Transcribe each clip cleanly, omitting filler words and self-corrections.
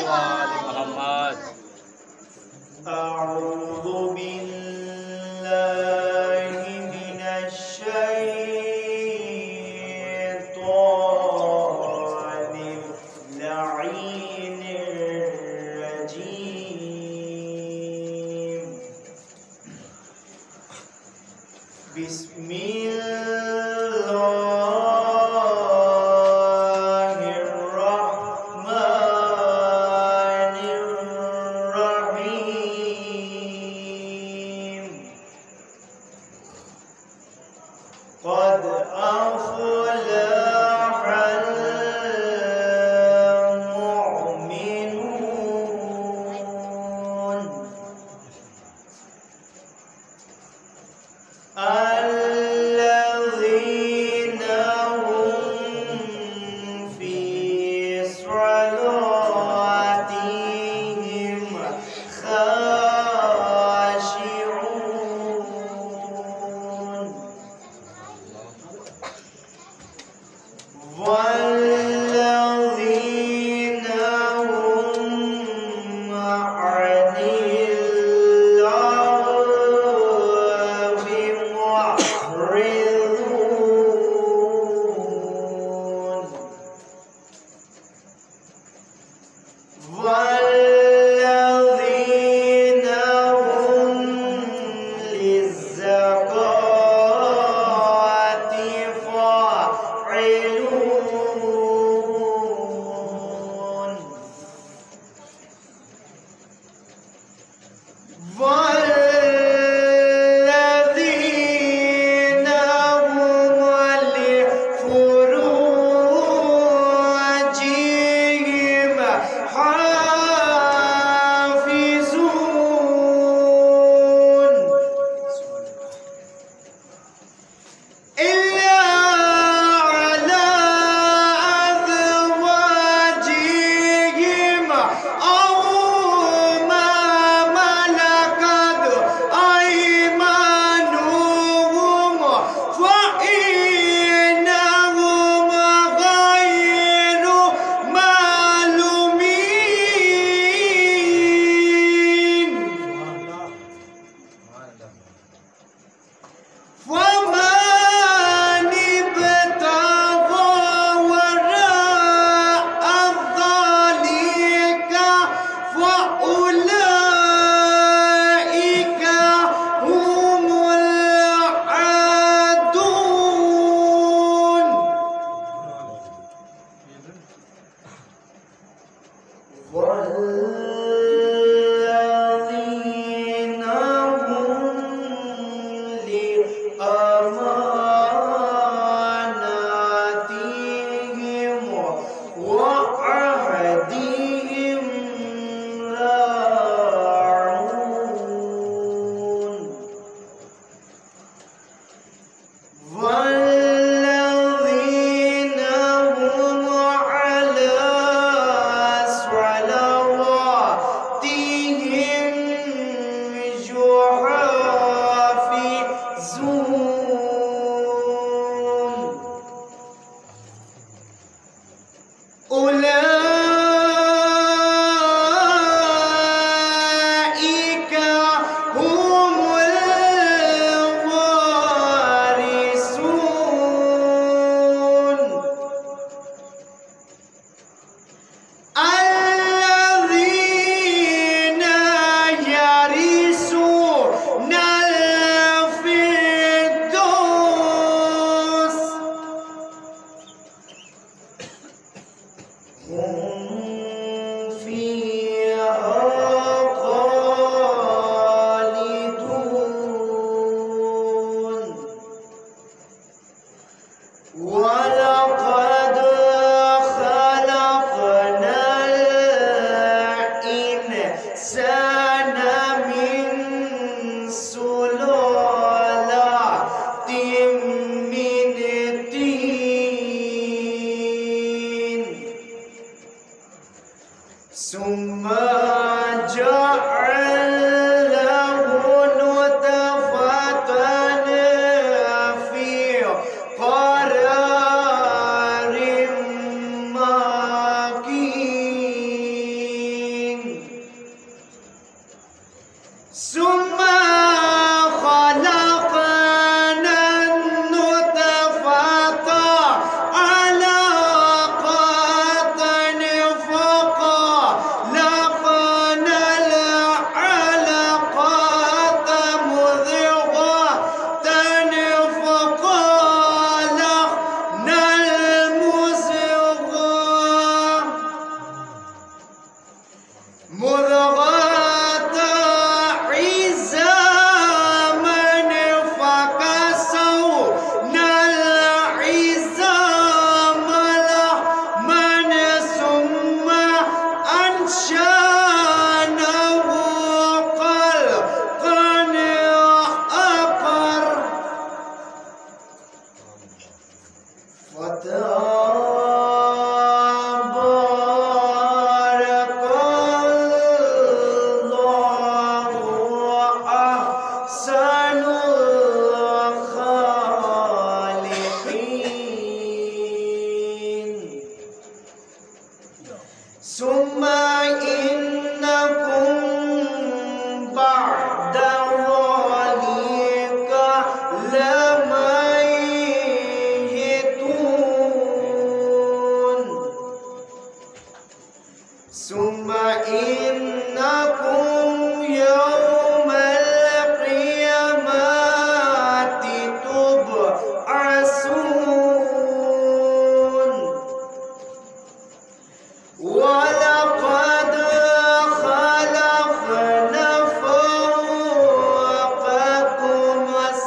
وآل محمد. أعوذ بالله من الشيطان اللعين الرجيم. بسم الله الرحمن الرحيم. قد أفلح المؤمنون الذين هم في صلاتهم خاشعون والذين هم عن اللغو معرضون والذين هم للزكاة فاعلون والذين هم لفروجهم حافظون إلا على أزواجهم أو ما ملكت أيمانهم فإنهم غير ملومين. ومن ابتغى وراء ذلك فأولئك هم العادون. والذين هم لأماناتهم وعهدهم راعون والذين هم على صلواتهم يحافظون أولئك هم الوارثون الذين يرثون الفردوس هم فيها خالدون. ولقد خلقنا الإنسان من سلالة من طين ثم جعلناه نطفة في قرار مكين ثم إنكم يوم القيامة تبعثون ولقد خلقنا فوقكم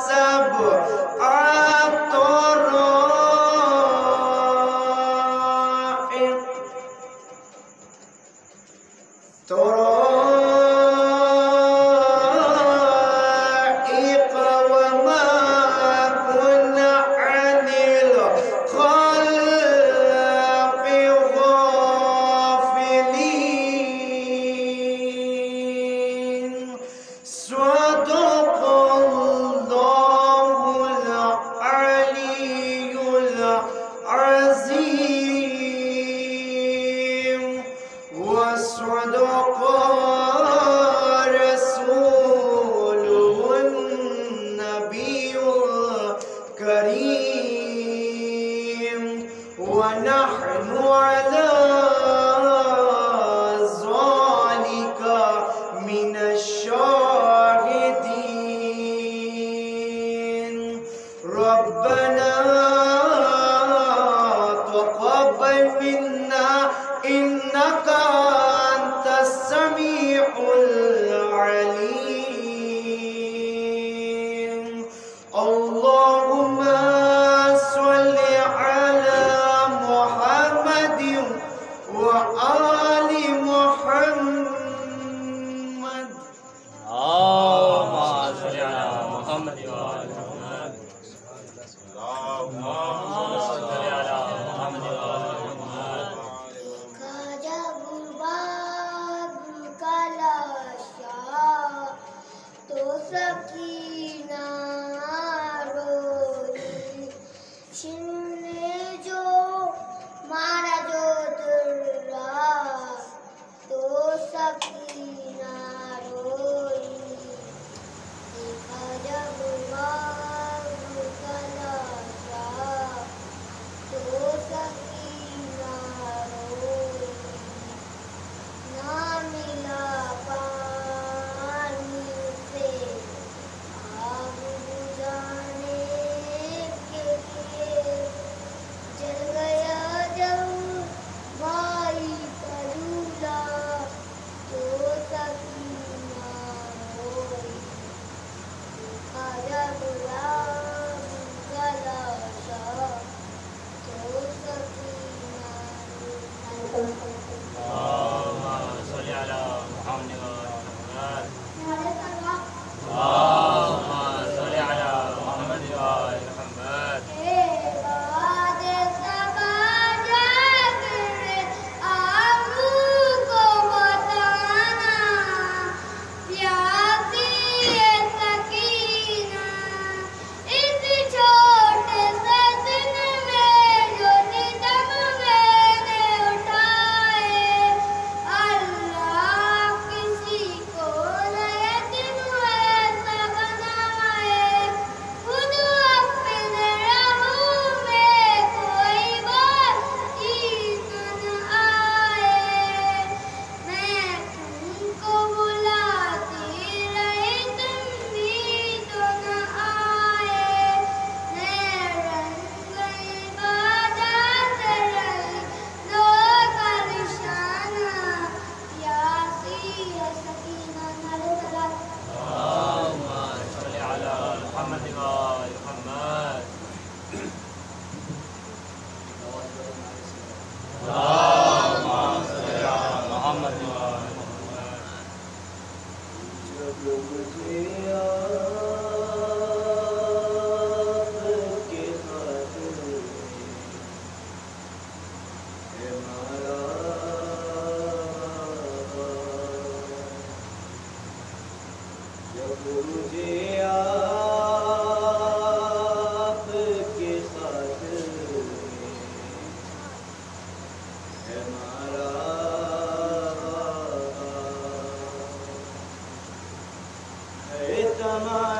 سبع طرائق وما كنا عن الخلق غافلين صدق الله العلي العظيم وصدق رسوله النبي الكريم ونحن على ذلك من الشاهدين ربنا تقبل منا إنك أنت السميع العليم اللهم صل على محمد وآل محمد اللهم صل على محمد وآل محمد اللهم صل على محمد وآل محمد تو سکینہ روئی چھن نے جو مارا جو درا تو سکینہ روئی دیکھا جب باب کا لاشا تو سکینہ روئی نہ ملا پانی سے آگ بجھانے کے لیے جل گیا جب بھائی کا جھولا تو سکینہ روئی دیکھا جب رام کا لاشا تو سکینہ روئی اللهم صل على محمد وآل محمد اللهم صل على محمد وآل محمد تماچے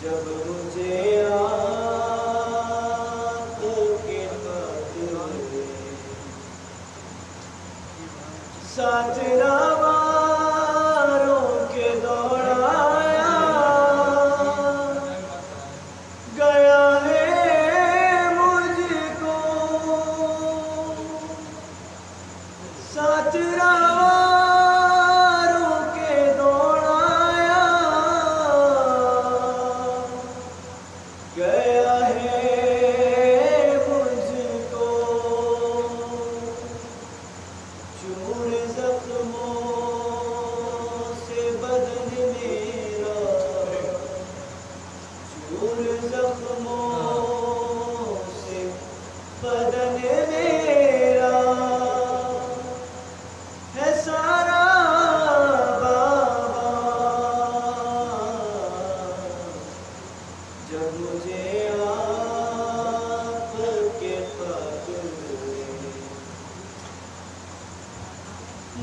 جب مجھے آپ کے خاطر ساتھ رواروں کے دوڑایا گیا ہے مجھ کو ساتھ رواروں کے دوڑایا گیا ہے مجھ کو چور زخموں سے بدن میرا چور زخموں سے بدن میرا ہے سارا بابا جب مجھے آپ کے خاطر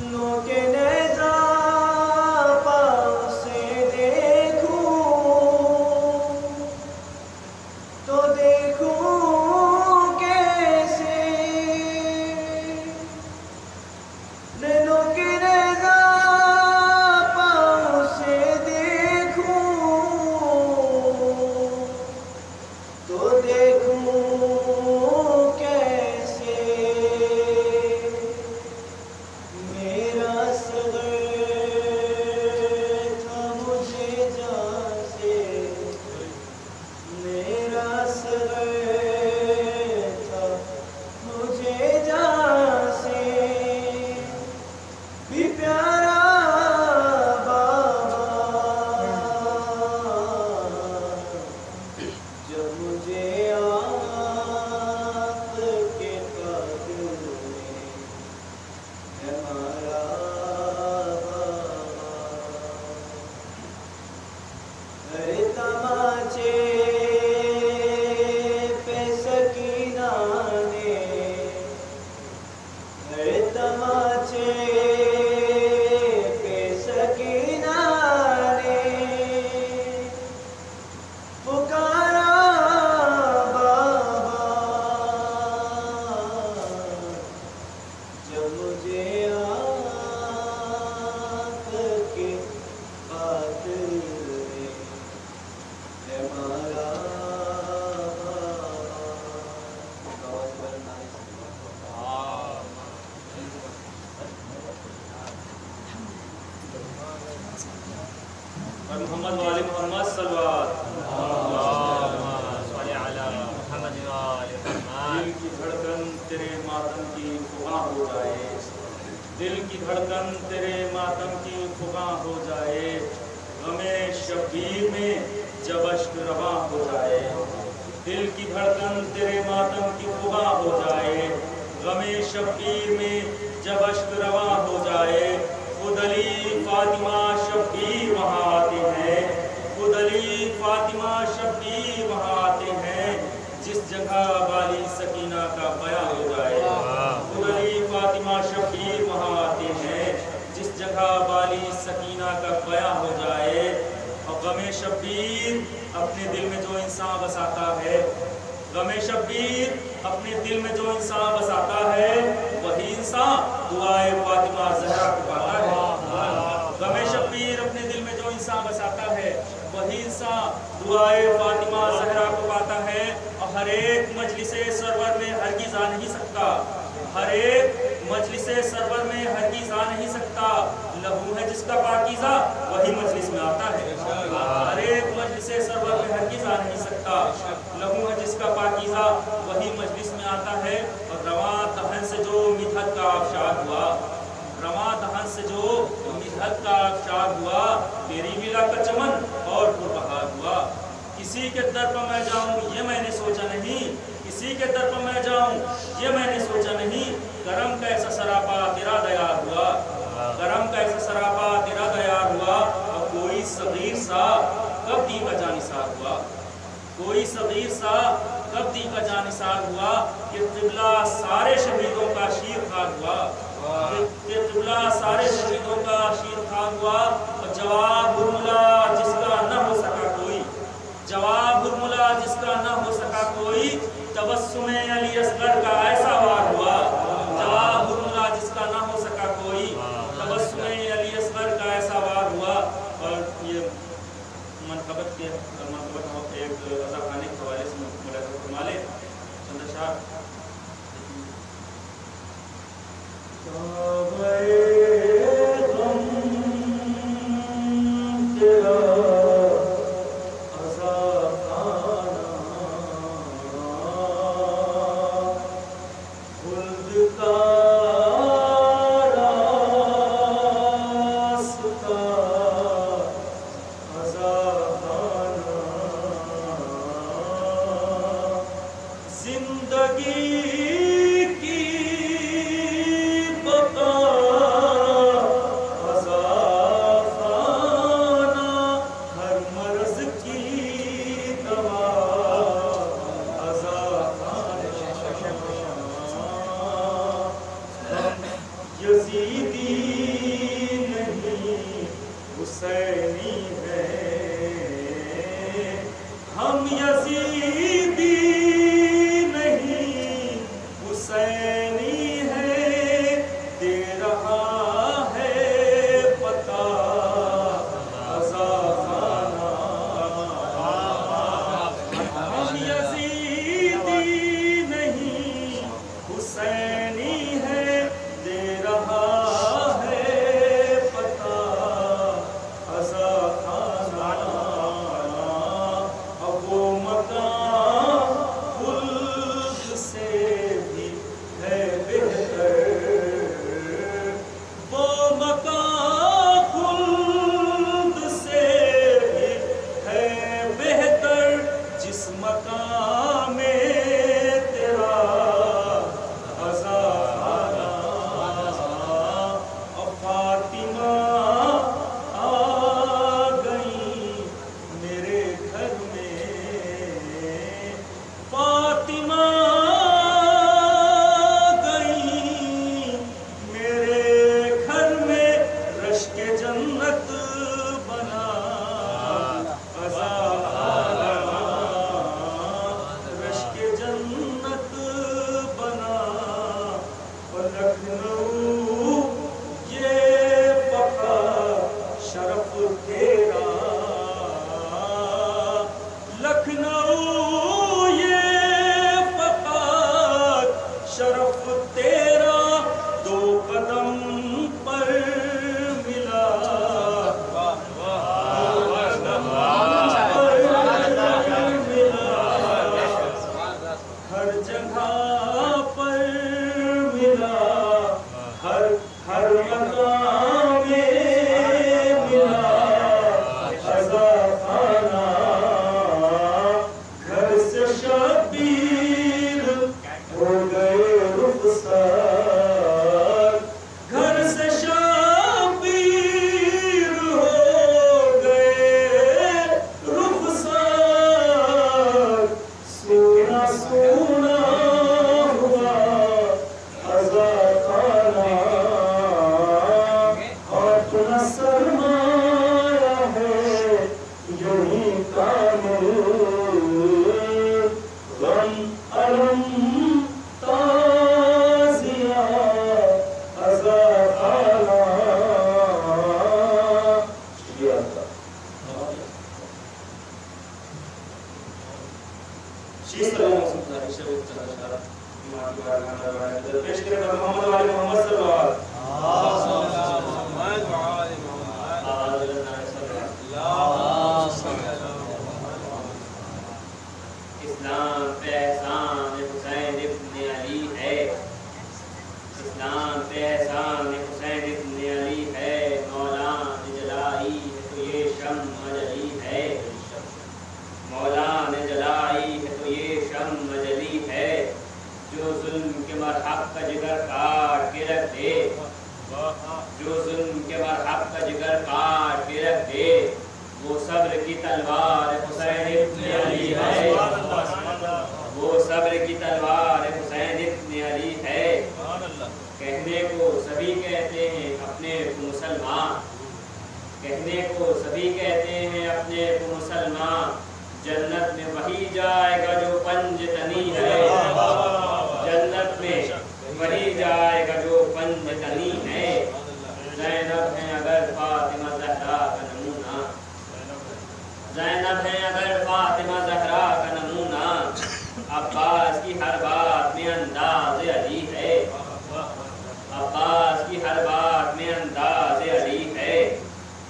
نوک نیزہ پاؤں سے دیکھوں تو دیکھوں کیسے نوک نیزہ پاؤں سے دیکھوں تو دیکھوں کیسے میرا صغر تھا مجھے جان سے میرا صغر تھا مجھے جان سے بھی پیارا بابا جب مجھے آپ کے قدر میں ہمارا ہر تماچے پہ سکینہ نے ہر تماچے پہ سکینہ نے پکارا بابا جب مجھے آپ کے خاطر میں ہمارا اور محمد وآل محمد صلوات صلی علی محمد وآل محمد. دل کی دھڑکن تیرے ماتم کی فغاں ہو جائے دل کی دھڑکن تیرے ماتم کی فغاں ہو جائے غم شبیر میں جب اشک رواں ہو جائے دل کی دھڑکن تیرے ماتم کی فغاں ہو جائے غم شبیر میں جب اشک رواں ہو جائے خود علی فاطمہ شبیر وہاں آتے ہیں خود علی فاطمہ شبیر وہاں آتے ہیں جس جگہ والی سکینہ کا بیاں ہو جائے خود علی فاطمہ شبیر وہاں آتے ہیں جس جگہ والی سکینہ کا بیاں ہو جائے اور غم شبیر اپنے دل میں جو انسان بساتا ہے غم شبیر اپنے دل میں جو انسان بساتا ہے وہی انسان دعائے فاطمہ زہرا کو پاتا ہے غم شبیر اپنے دل میں جو انسان بساتا ہے وہی انسان دعائے فاطمہ زہرا کو پاتا ہے اور ہر ایک مجلس سرور میں ہرگز آ نہیں سکتا ہر ایک مجلس سرور میں ہرگز آ نہیں سکتا لہو ہے جس کا پاکیزہ وہی مجلس میں آتا ہے ہر ایک مجلس سرور میں ہرگز آ نہیں سکتا لہو ہے جس کا پاکیزہ وہی مجلس میں آتا ہے اور رواں دہن سے جو مدحت کا آبشار ہوا رواں دہن سے جو مدحت کا آبشار ہوا تیری ملا کا چمن اور پربہار ہوا کسی کے در پر میں جاؤں یہ میں نے سوچا نہیں کسی کے در پر میں جاؤں یہ میں نے سوچا نہیں کرم کا ایسا سراپا تیرا دیار ہوا کرم کا ایسا سراپا تیرا دیار ہوا اور کوئی صغیر سا کب دی کا جانثار ہوا کوئی صغیر سا کب دی کا جانثار ہوا کہ قبلہ سارے شہیدوں کا شیر خان ہوا کہ قبلہ سارے شہیدوں کا شیر خان ہوا اور جواب برملا جس کا نہ ہو سکا کوئی جواب تیرا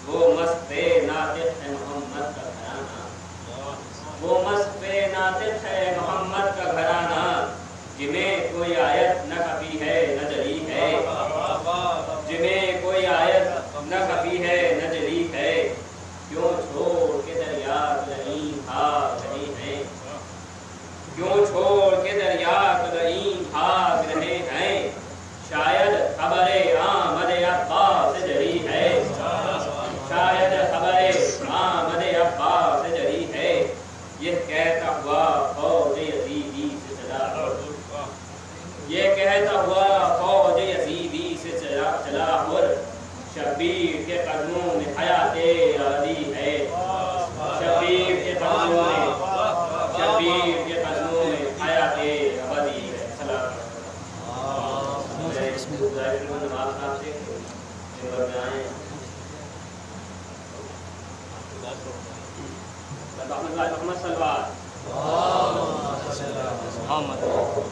وہ मस्त नातिक है मोहम्मद का घराना, वो मस्त नातिक है मोहम्मद का घराना, जिन्हें कोई आयत न कभी है न जली है, जिन्हें कोई आयत न कभी है न जली है, क्यों छोड़ के दरिया नहीं भाग रहे हैं, क्यों छोड़ के दरिया नहीं भाग रहे हैं, शायद खबरे आमद अब्बास से जरी है, शायद खबरे आमद अब्बास से जरी है, ये कहता हुआ फौज यजीदी से चला, ये कहता हुआ फौज यजीदी से चला और शबीर के कदमों में हयाते अबदी है, शबीर के कदमों में हयाते अबदी है। सलाम मोहम्मद सल्लल्लाहु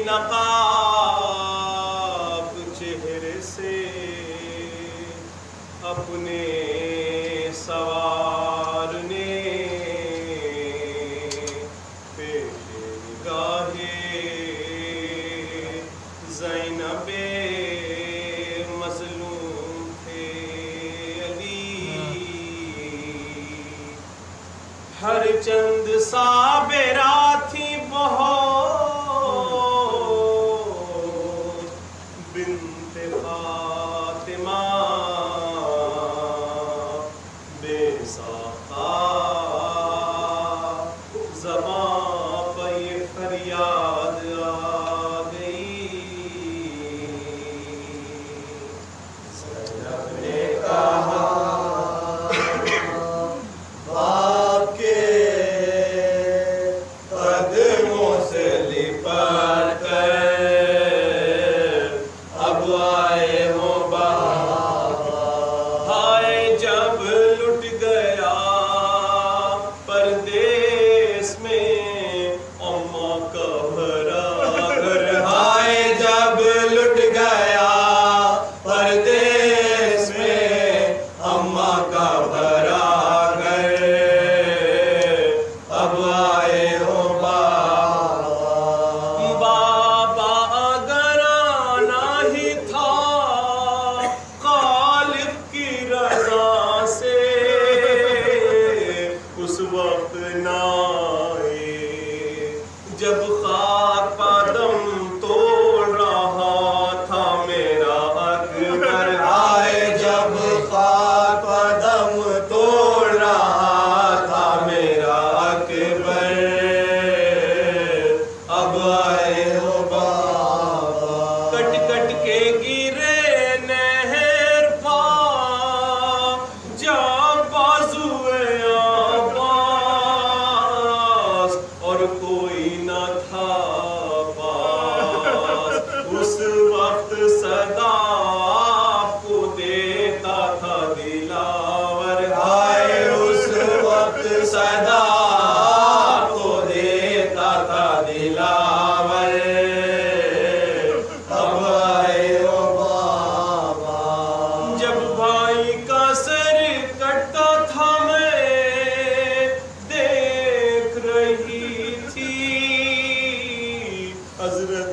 नकाब चेहरे से अपने सवार ने पेशे निगाहे ज़ैनबे मज़लूम थे अली, हर चंद साबेरा थी बहुत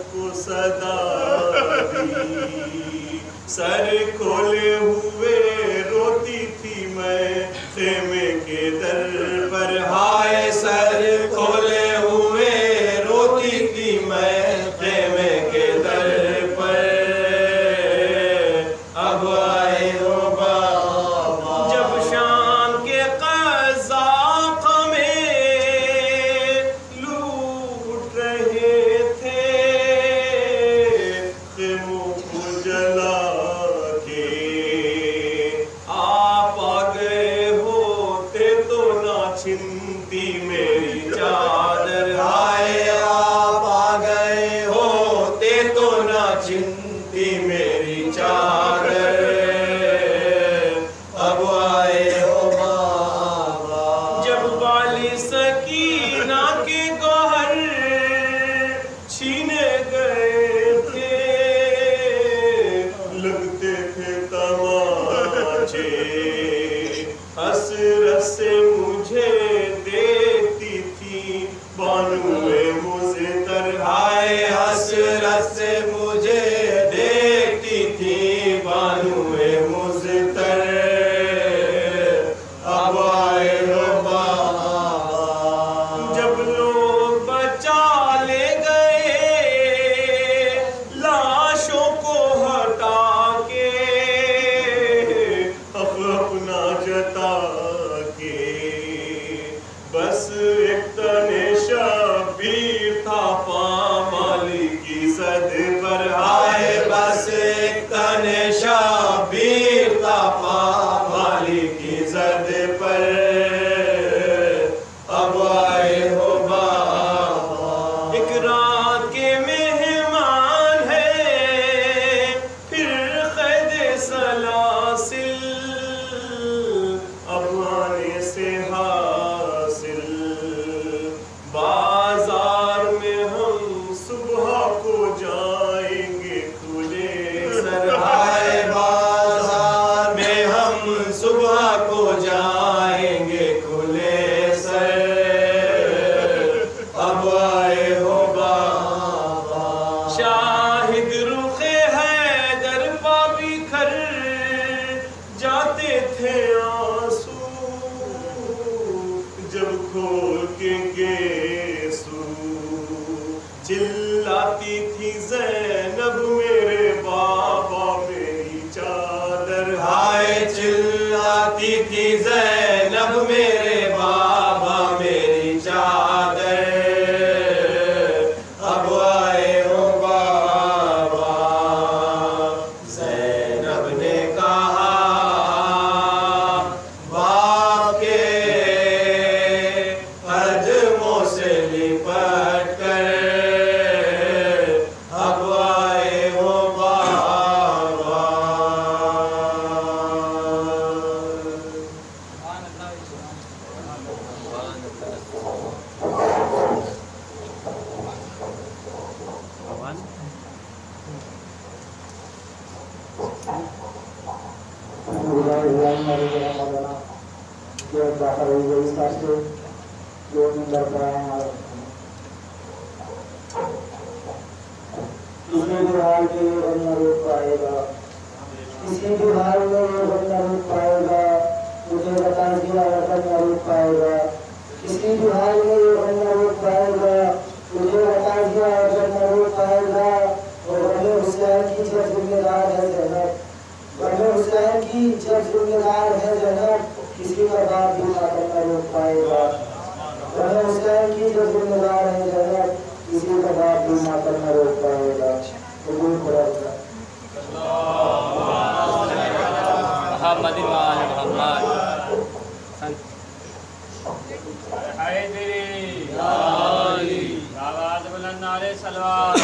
को सदा दी। सर खोले हुए रोती थी मैं खेमे के दर पर, हाय सर खोले हुए रोती थी मैं खेमे के दर पर। अब आए हो बाबा जब शाम के क़ज़ाक़ में लूट रहे थे, खेमों को जला के आप आ गए होते तो ना छिनती मेरी चादर। हाय आप आ गए होते तो ना छिनती मेरी चादर। अब आए हो बाबा जब वाली सकीना के गौहर छीने गए थे, लगते थे तमाचे हसरत से मुझे देती थी बानुए मुज़्तर। हाय हसरत से मुझे देखती थी बानुए मुज़्तर। अब आए हो बाबा जब लोग बचा ले गए लाशों को हटा के, अपना जता के बस एक तने शबीर था पामाली की सद पर। हाय बस एक तने शबीर था पामाली की सद पर। अब आए हो बाबा एक रात के मेहमान है फिर क़ैद सलासिल, अब आने से हासिल बाजार में हम सुबह को जाएंगे खुले सर। हाय बाजार में हम सुबह को जाएंगे खुले सर। अब आए हो बाबा शाहिद रुखे हैदर पा बिखर जाते थे आंसू, जब खोल के गेसू चिल्लाती थी ज़ैनब मेरे बाबा मेरी चादर। हाय चिल्लाती थी ज़ैनब मेरे बाबा मेरी चादर। अब आए हो बाबा ज़ैनब ने कहा बाप के कदमों से लिपट कर। अब आए हो बाबा इसमें जो हाल में ये बंदा रोक पाएगा, इसके जो हाल में ये बंदा रोक पाएगा, मुझे बता दिया बंदा रोक पाएगा। इसके जो हाल में ये बंदा रोक पाएगा, मुझे बता दिया बंदा रोक पाएगा। और बंदे हुसैन की जब जिम्मेदार है जन्नत, बंदे हुसैन की जब जिम्मेदार है जन्नत, किसी का बाप भी ना बंदा रोक पाएगा। बंदे हुसैन की जब जिम्मेदार है जन्नत, किसी का बाप भी ना करना रोक पाएगा। मोहम्मद आवाज़ बुलंद नारे सलवात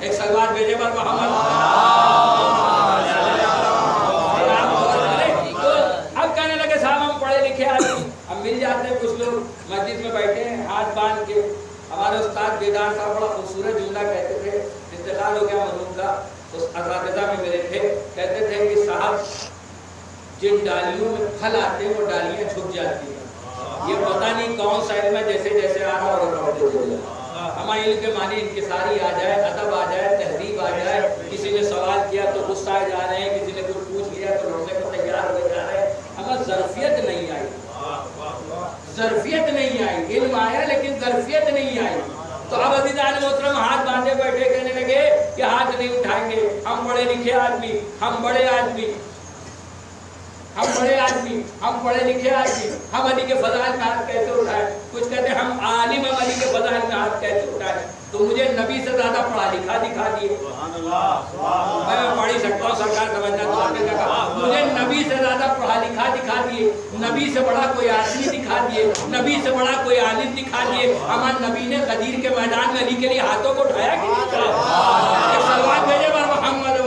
एक सलवार भेजे पर मोहम्मद कुछ लोग मस्जिद में बैठे हैं हाथ बांध के। हमारे उस्ताद बेदार साहब बड़ा खूबसूरत जुमला कहते थे, इंतकाल हो गया मरहूम का, उस असातिज़ा में मेरे थे, कहते थे कि साहब जिन डालियों में फल आते हैं वो डालियाँ झुक जाती हैं। ये पता नहीं कौन सा इल्म है, जैसे जैसे आ रहा होगा हमारे इल्म के मानी इंकिसारी आ जाए, अदब आ जाए, तहरीब आ जाए। किसी ने सवाल किया तो गुस्सा आ जा रहे हैं, किसी ने कुछ पूछ लिया तो लड़ने को तैयार हो जा रहे हैं। हमें ज़र्फियत नहीं आई, ज़र्फियत नहीं आई। इल्म आया लेकिन ज़र्फियत नहीं आई। तो अब अज़ीज़ान मोहतरम हाथ बांधे बैठे कहने लगे कि हाथ नहीं उठाएंगे, हम पढ़े लिखे आदमी, हम बड़े आदमी, हम बड़े आदमी, हम पढ़े लिखे आदमी, हम अली के फज़ाइल में हाथ कैसे उठाए। कुछ कहते हैं हम आलिम, हम अली के फज़ाइल में हाथ कैसे उठाए। तो मुझे नबी से ज़्यादा पढ़ा लिखा दिखा दिए। मैं पढ़ ही सकता हूँ, सरकार समझना तो आपने कहा। मुझे नबी से ज़्यादा पढ़ा लिखा दिखा दिए, नबी से बड़ा कोई आदमी दिखा दिए, नबी से बड़ा कोई आलिम दिखा दिए। हमारे नबी ने गदीर के मैदान में अली के लिए हाथों को उठाया कि नहीं? सलवात भेजे बर मोहम्मद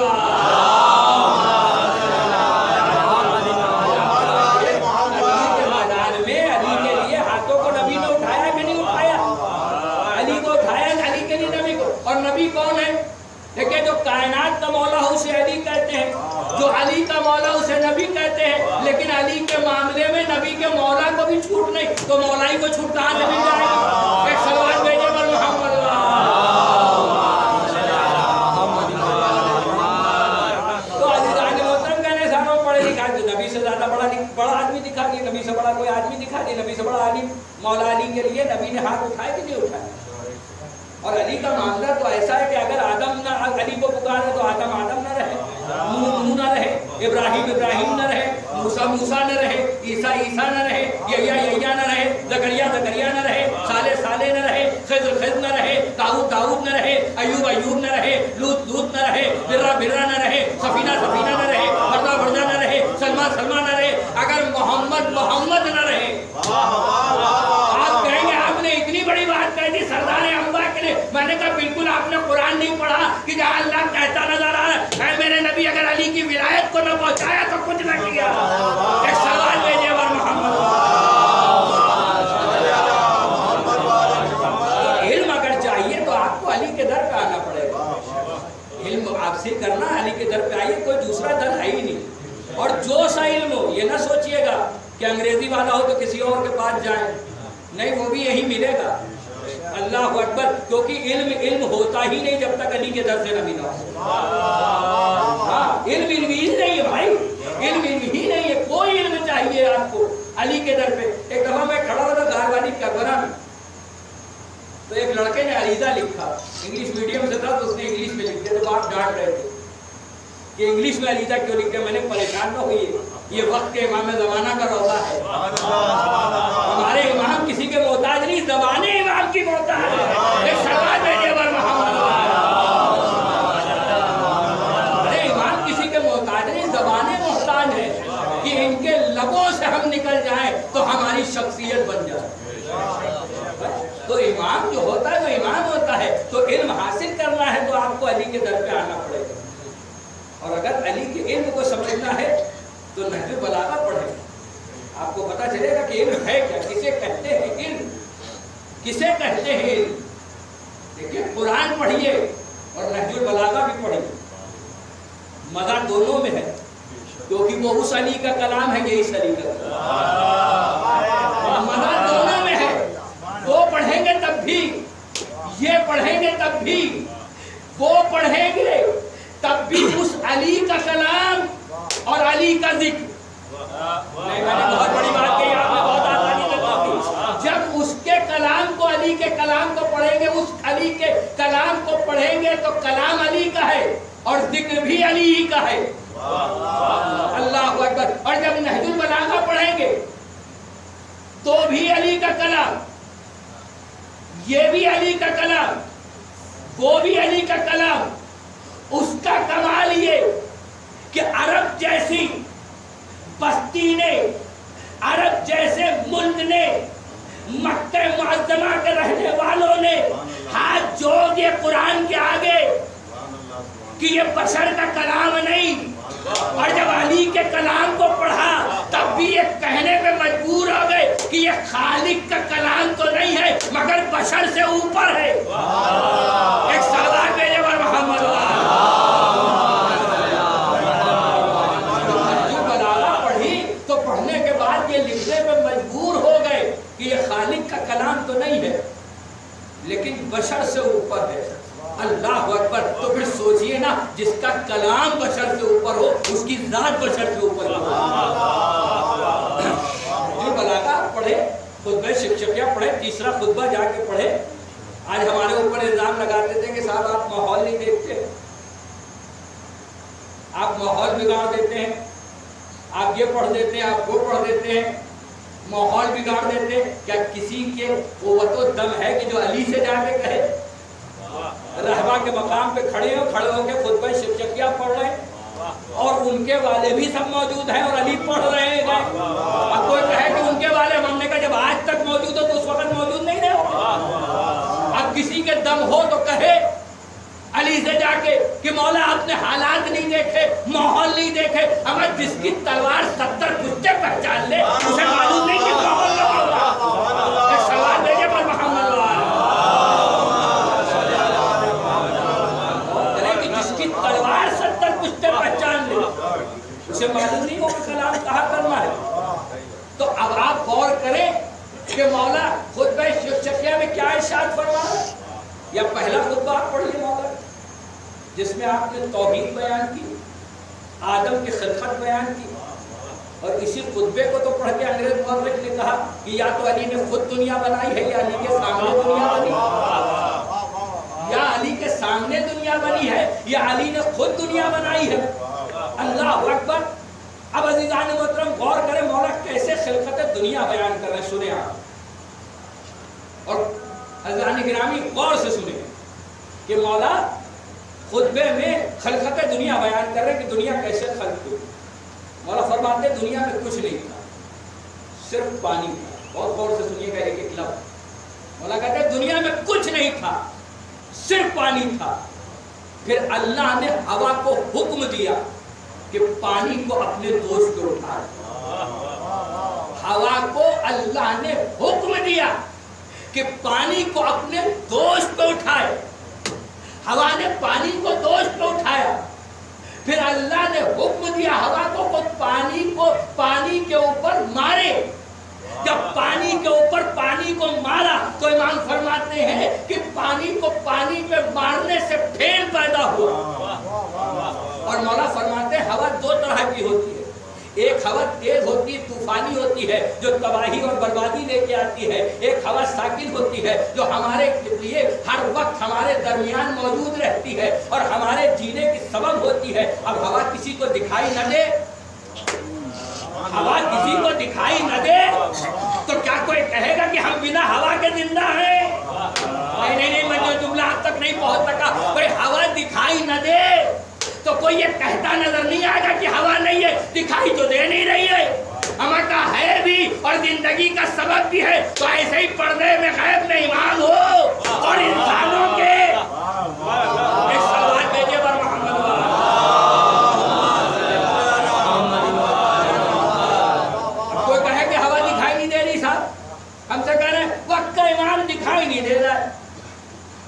कौन है? देखिए जो कायनात का मौला उसे अली कहते हैं, जो अली का मौला उसे नबी कहते हैं। लेकिन अली के मामले में नबी के मौला को भी छूट नहीं, तो मौलाई को छूट कहाँ से मिल जाएगी? एक सलवात भेजे पर मोहम्मद। तो अज़ीज़ान मोहतरम कहने सामने पढ़े लिखा तो नबी से ज्यादा बड़ा आदमी दिखा दिए, नबी से बड़ा कोई आदमी दिखा दिए, नबी से बड़ा आदमी। मौला अली के लिए नबी ने हाथ उठाए कि नहीं उठाए? और अली का मामला तो ऐसा है कि अगर आदम ना अली को पुकारे तो आदम न रहे, नूह न रहे, इब्राहिम न रहे, मूसा न रहे, ईसा न रहे, यह्या न रहे, ज़करिया न रहे, साले न रहे, खिज़र न रहे, दाऊद न रहे, अय्यूब न रहे, लूत न रहे, बिर्रा न रहे, सफीना न रहे, बर्दा न रहे, सलमा न रहे, अगर मोहम्मद न रहे। आप कहेंगे आपने इतनी बड़ी बात कह दी सरदार अम्बा के लिए। मैंने कहा बिल्कुल आपने कुरान नहीं पढ़ा कि जहाँ अल्लाह कहता नजर आ रहा है मेरे नबी अगर अली की विलायत को न पहुंचाया तो कुछ न किया। एक सवाल भेजे वर मोहम्मद। इल्म अगर चाहिए तो आपको अली के दर पे आना पड़ेगा। इल्म आपसे करना, अली के दर पे आइए, कोई दूसरा दर है ही नहीं। और जो सा इल्म हो, ये ना सोचिएगा कि अंग्रेजी वाला हो तो किसी और के पास जाए, नहीं, वो भी यही मिलेगा। अल्लाह अकबर, क्योंकि इल्म होता ही नहीं जब तक अली के दर से न मिला। हाँ, इल्म ही नहीं है भाई, इल्म ही नहीं है। कोई इल्म चाहिए आपको अली के दर पे। एक दफा मैं खड़ा हुआ था गारवानी करबला में, तो एक लड़के ने अलीजा लिखा, इंग्लिश मीडियम से था तो उसने इंग्लिश में लिख दिया। तो बाप डांट रहे थे कि इंग्लिश में अलीजा क्यों लिख दिया। मैंने परेशान न हुई, ये वक्त के इमाम ज़माना का रौला है। हमारे इमाम किसी के मोहताज नहीं, ज़माने इमाम की मोहताज है। एक सवाल भेजे वर मोहम्मद। अरे इमाम किसी के मोहताज नहीं, ज़माने मोहताज है कि इनके लबों से हम निकल जाएं तो हमारी शख्सियत बन जाए। तो इमाम जो होता है वो इमाम होता है। तो इल्म हासिल करना है तो आपको अली के दर पे आना पड़ेगा। और अगर अली के इल्म को समझना है तो नहजुल बलागा पढ़े, आपको पता चलेगा कि इल्म है क्या, किसे कहते हैं इल्म, किसे कहते हैं इल्म। देखिए कुरान पढ़िए और नहजुल बलागा भी पढ़िए, मजा दोनों में है, क्योंकि वो उस अली का कलाम है, ये इस अली का कलाम, मजा दोनों में है। वो पढ़ेंगे तब भी, ये पढ़ेंगे तब भी, वो पढ़ेंगे तब भी उस अली का कलाम और अली का जिक्र। मैंने बहुत बड़ी बात कही, आपने बहुत आसानी से समझी। जब उसके कलाम को, अली के कलाम को पढ़ेंगे, उस अली के कलाम को पढ़ेंगे तो कलाम अली का है और जिक्र भी अली ही का है। अल्लाह अकबर। और जब नहजुल बलागा पढ़ेंगे तो भी अली का कलाम, ये भी अली का कलाम, वो भी अली का कलाम। उसका कमाल ये कि अरब जैसी बस्ती ने, अरब जैसे मुल्क ने, मक्के मुअज़्ज़मा के रहने वालों ने हाथ जोड़ दिए कुरान के आगे कि ये बशर का कलाम नहीं। और जब अली के कलाम को पढ़ा तब ابھی یہ کہنے پہ مجبور ہو گئے کہ یہ خالق کا کلام تو نہیں ہے مگر بشر سے اوپر ہے. ایک سوال بھیجے اور محمد پڑھی تو پڑھنے کے بعد یہ لکھنے پہ مجبور ہو گئے کہ یہ خالق کا کلام تو نہیں ہے لیکن بشر سے اوپر ہے. اللہ اکبر. تو پھر سوچئے نا جس کا کلام بشر سے اوپر ہو اس کی ذات بشر سے اوپر ہو. بلاغہ پڑھے, خطبہ شکشکیہ پڑھے, تیسرا خطبہ جا کے پڑھے. آج ہمارے اوپر الزام لگاتے تھے کہ صاحب آپ ماحول نہیں دیکھتے, آپ ماحول بگاڑ دیتے ہیں, آپ یہ پڑھ دیتے ہیں, آپ وہ پڑھ دیتے ہیں, ماحول بگاڑ دیتے ہیں. کیا کسی کے قوت و دم ہے کہ جو علی سے جا کے کہے؟ رہبہ کے مقام پہ کھڑے ہو کے خطبہ شکشکیہ پڑھ رہے ہیں اور ان کے والے بھی سب موجود ہیں اور علی پڑھ رہے ہیں. اب کوئی کہے کہ ان کے والے ہم نے کہا جب آج تک موجود ہو تو اس وقت موجود نہیں رہے. اب کسی کے دم ہو تو کہے علی سے جا کے کہ مولا آپ نے حالات نہیں دیکھے, ماحول نہیں دیکھے. اگر جس کی تلوار 70 کتے پہچان لے اسے معلوم نہیں کہ ماحول کا ہوگا. ایک سوال دیجیے پر محمد تلوار 70 کشتے پہچان لے اسے معلوم نہیں ہوگا کلام کہاں کرنا ہے. تو اب آپ غور کریں کہ مولا خطبہ شکشکیہ میں کیا ارشاد فرما ہے. یا پہلا خطبہ آپ پڑھیے مولا جس میں آپ نے توحید بیان کی, آدم کی خلقت بیان کی, اور اسی خطبے کو تو پڑھ کے انگریز مورخ نے کہا کہ یا تو علی نے خود دنیا بنائی ہے یا علی کے سامنے دنیا بنی, یا علی کے سامنے دنیا بنی ہے یا علی نے خود دنیا بنائی ہے. اللہ اکبر. اب عزیزان محترم غور کریں مولا کیسے خلقت دنیا بیان کر رہے ہیں. سنیں آپ اور عزیزان گرامی غور سے سنیں کہ مولا خطبے میں خلقت دنیا بیان کر رہے ہیں کہ دنیا کیسے خلق ہوئی. مولا فرماتے ہیں دنیا میں کچھ نہیں تھا, صرف پانی تھا. بہت غور سے سنیے گا ایک ایک لفظ. مولا کہتے ہیں دنیا میں کچھ نہیں تھا, صرف پانی تھا. پھر اللہ نے ہوا کو حکم دیا کہ پانی کو اپنے دوش پہ اٹھائے. ہوا کو اللہ نے حکم دیا کہ پانی کو اپنے دوش پہ اٹھائے. ہوا نے پانی کو دوش پہ اٹھایا. پھر اللہ نے حکم دیا ہوا کو پانی کے اوپر مارے. جب پانی کے اوپر پانی کو مارا تو امام فرماتے ہیں کہ پانی کو پانی پہ مارنے سے پھیل پیدا ہوا. اور مولا فرماتے ہیں ہوا دو طرح کی ہوتی ہے. ایک ہوا تیز ہوتی ہے, طوفانی ہوتی ہے جو تباہی اور بربادی لے کے آتی ہے. ایک ہوا ساکن ہوتی ہے جو ہمارے لیے ہر وقت ہمارے درمیان موجود رہتی ہے اور ہمارے جینے کی سبب ہوتی ہے. اب ہوا کسی کو دکھائی نہ دے, ہوا کسی کو دکھائی نہ دے تو کیا کوئی کہے گا کہ ہم بنا ہوا کے زندہ ہیں؟ نہیں, میں جو جملہ اب تک نہیں پہنچ سکا. کوئی ہوا دکھائی نہ دے تو کوئی یہ کہتا نظر نہیں آئے گا کہ ہوا نہیں ہے, دکھائی تو دے نہیں رہی ہے. امرتا ہے بھی اور زندگی کا سبب بھی ہے. تو ایسے ہی پردے میں غیب میں ایمان ہو اور انسانوں کے ایک سوال بھیجے پر محمد ہم سے کہہ رہے ہیں وقت کا امام دکھائی نہیں دے رہا ہے,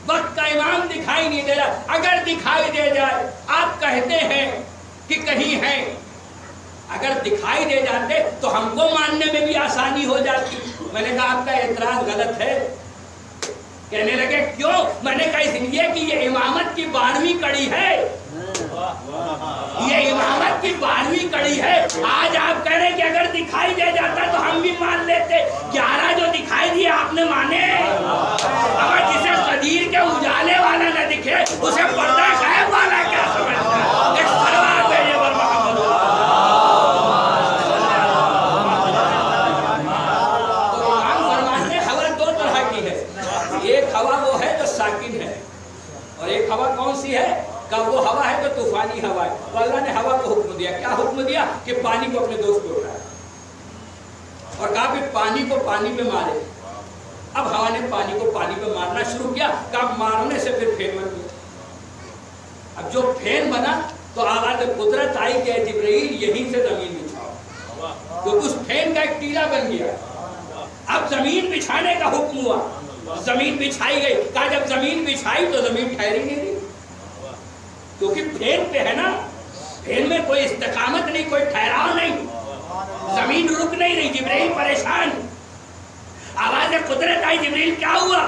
وقت کا امام دکھائی نہیں دے رہا. اگر دکھائی دے جائے آپ کہتے ہیں کہ کہیں ہیں, اگر دکھائی دے جاتے تو ہم کو ماننے میں بھی آسانی ہو جاتی. میں نے کہا آپ کا اعتراض غلط ہے. کہنے لگے کیوں؟ میں نے کہا اس لیے کہ یہ امامت کی 12ویں کڑی ہے. یہ امامت کی 12ویں کڑی ہے. آج آپ کہہ رہے ہیں کہ اگر دکھائی دے جاتا تو ہم بھی مان لیتے. 11 جو دکھائی دیے آپ نے مانے. اگر جسے قدیر کے اجالے والا نہ دکھے اسے پردہ غیب والا کیا سمجھتا ہے؟ ایک سوال بھیجے پر محمد. تو امام فرماتے ہیں ہوا دو طرح کی ہے. ایک ہوا وہ ہے جو ساکن ہے اور ایک ہوا کون سی ہے؟ کہ وہ ہوا ہے جو طوفانی ہوا ہے. تو اللہ نے ہوا کو حکم دیا. کیا حکم دیا؟ کہ پانی کو اپنے دوست پہ اٹھائے اور کہا کہ پانی کو پانی پہ مارے. اب ہوا نے پانی کو پانی پہ مارنا شروع کیا. کہا مارنے سے پھر پھین بن گیا. اب جو پھین بنا تو آواز قدرت آئی کہ جبرائیل یہیں سے زمین بچھاؤ. क्योंकि उस फेन का एक टीला बन गया। अब जमीन बिछाने का हुक्म हुआ, जमीन बिछाई गई। कहा जब जमीन बिछाई तो जमीन ठहरी नहीं रही, क्योंकि फेन पे है ना, फेन में कोई इस्तिकामत नहीं, कोई ठहराव नहीं, जमीन रुक नहीं रही। जिब्रील परेशान, आवाज़ कुदरत आई, जिब्रील क्या हुआ?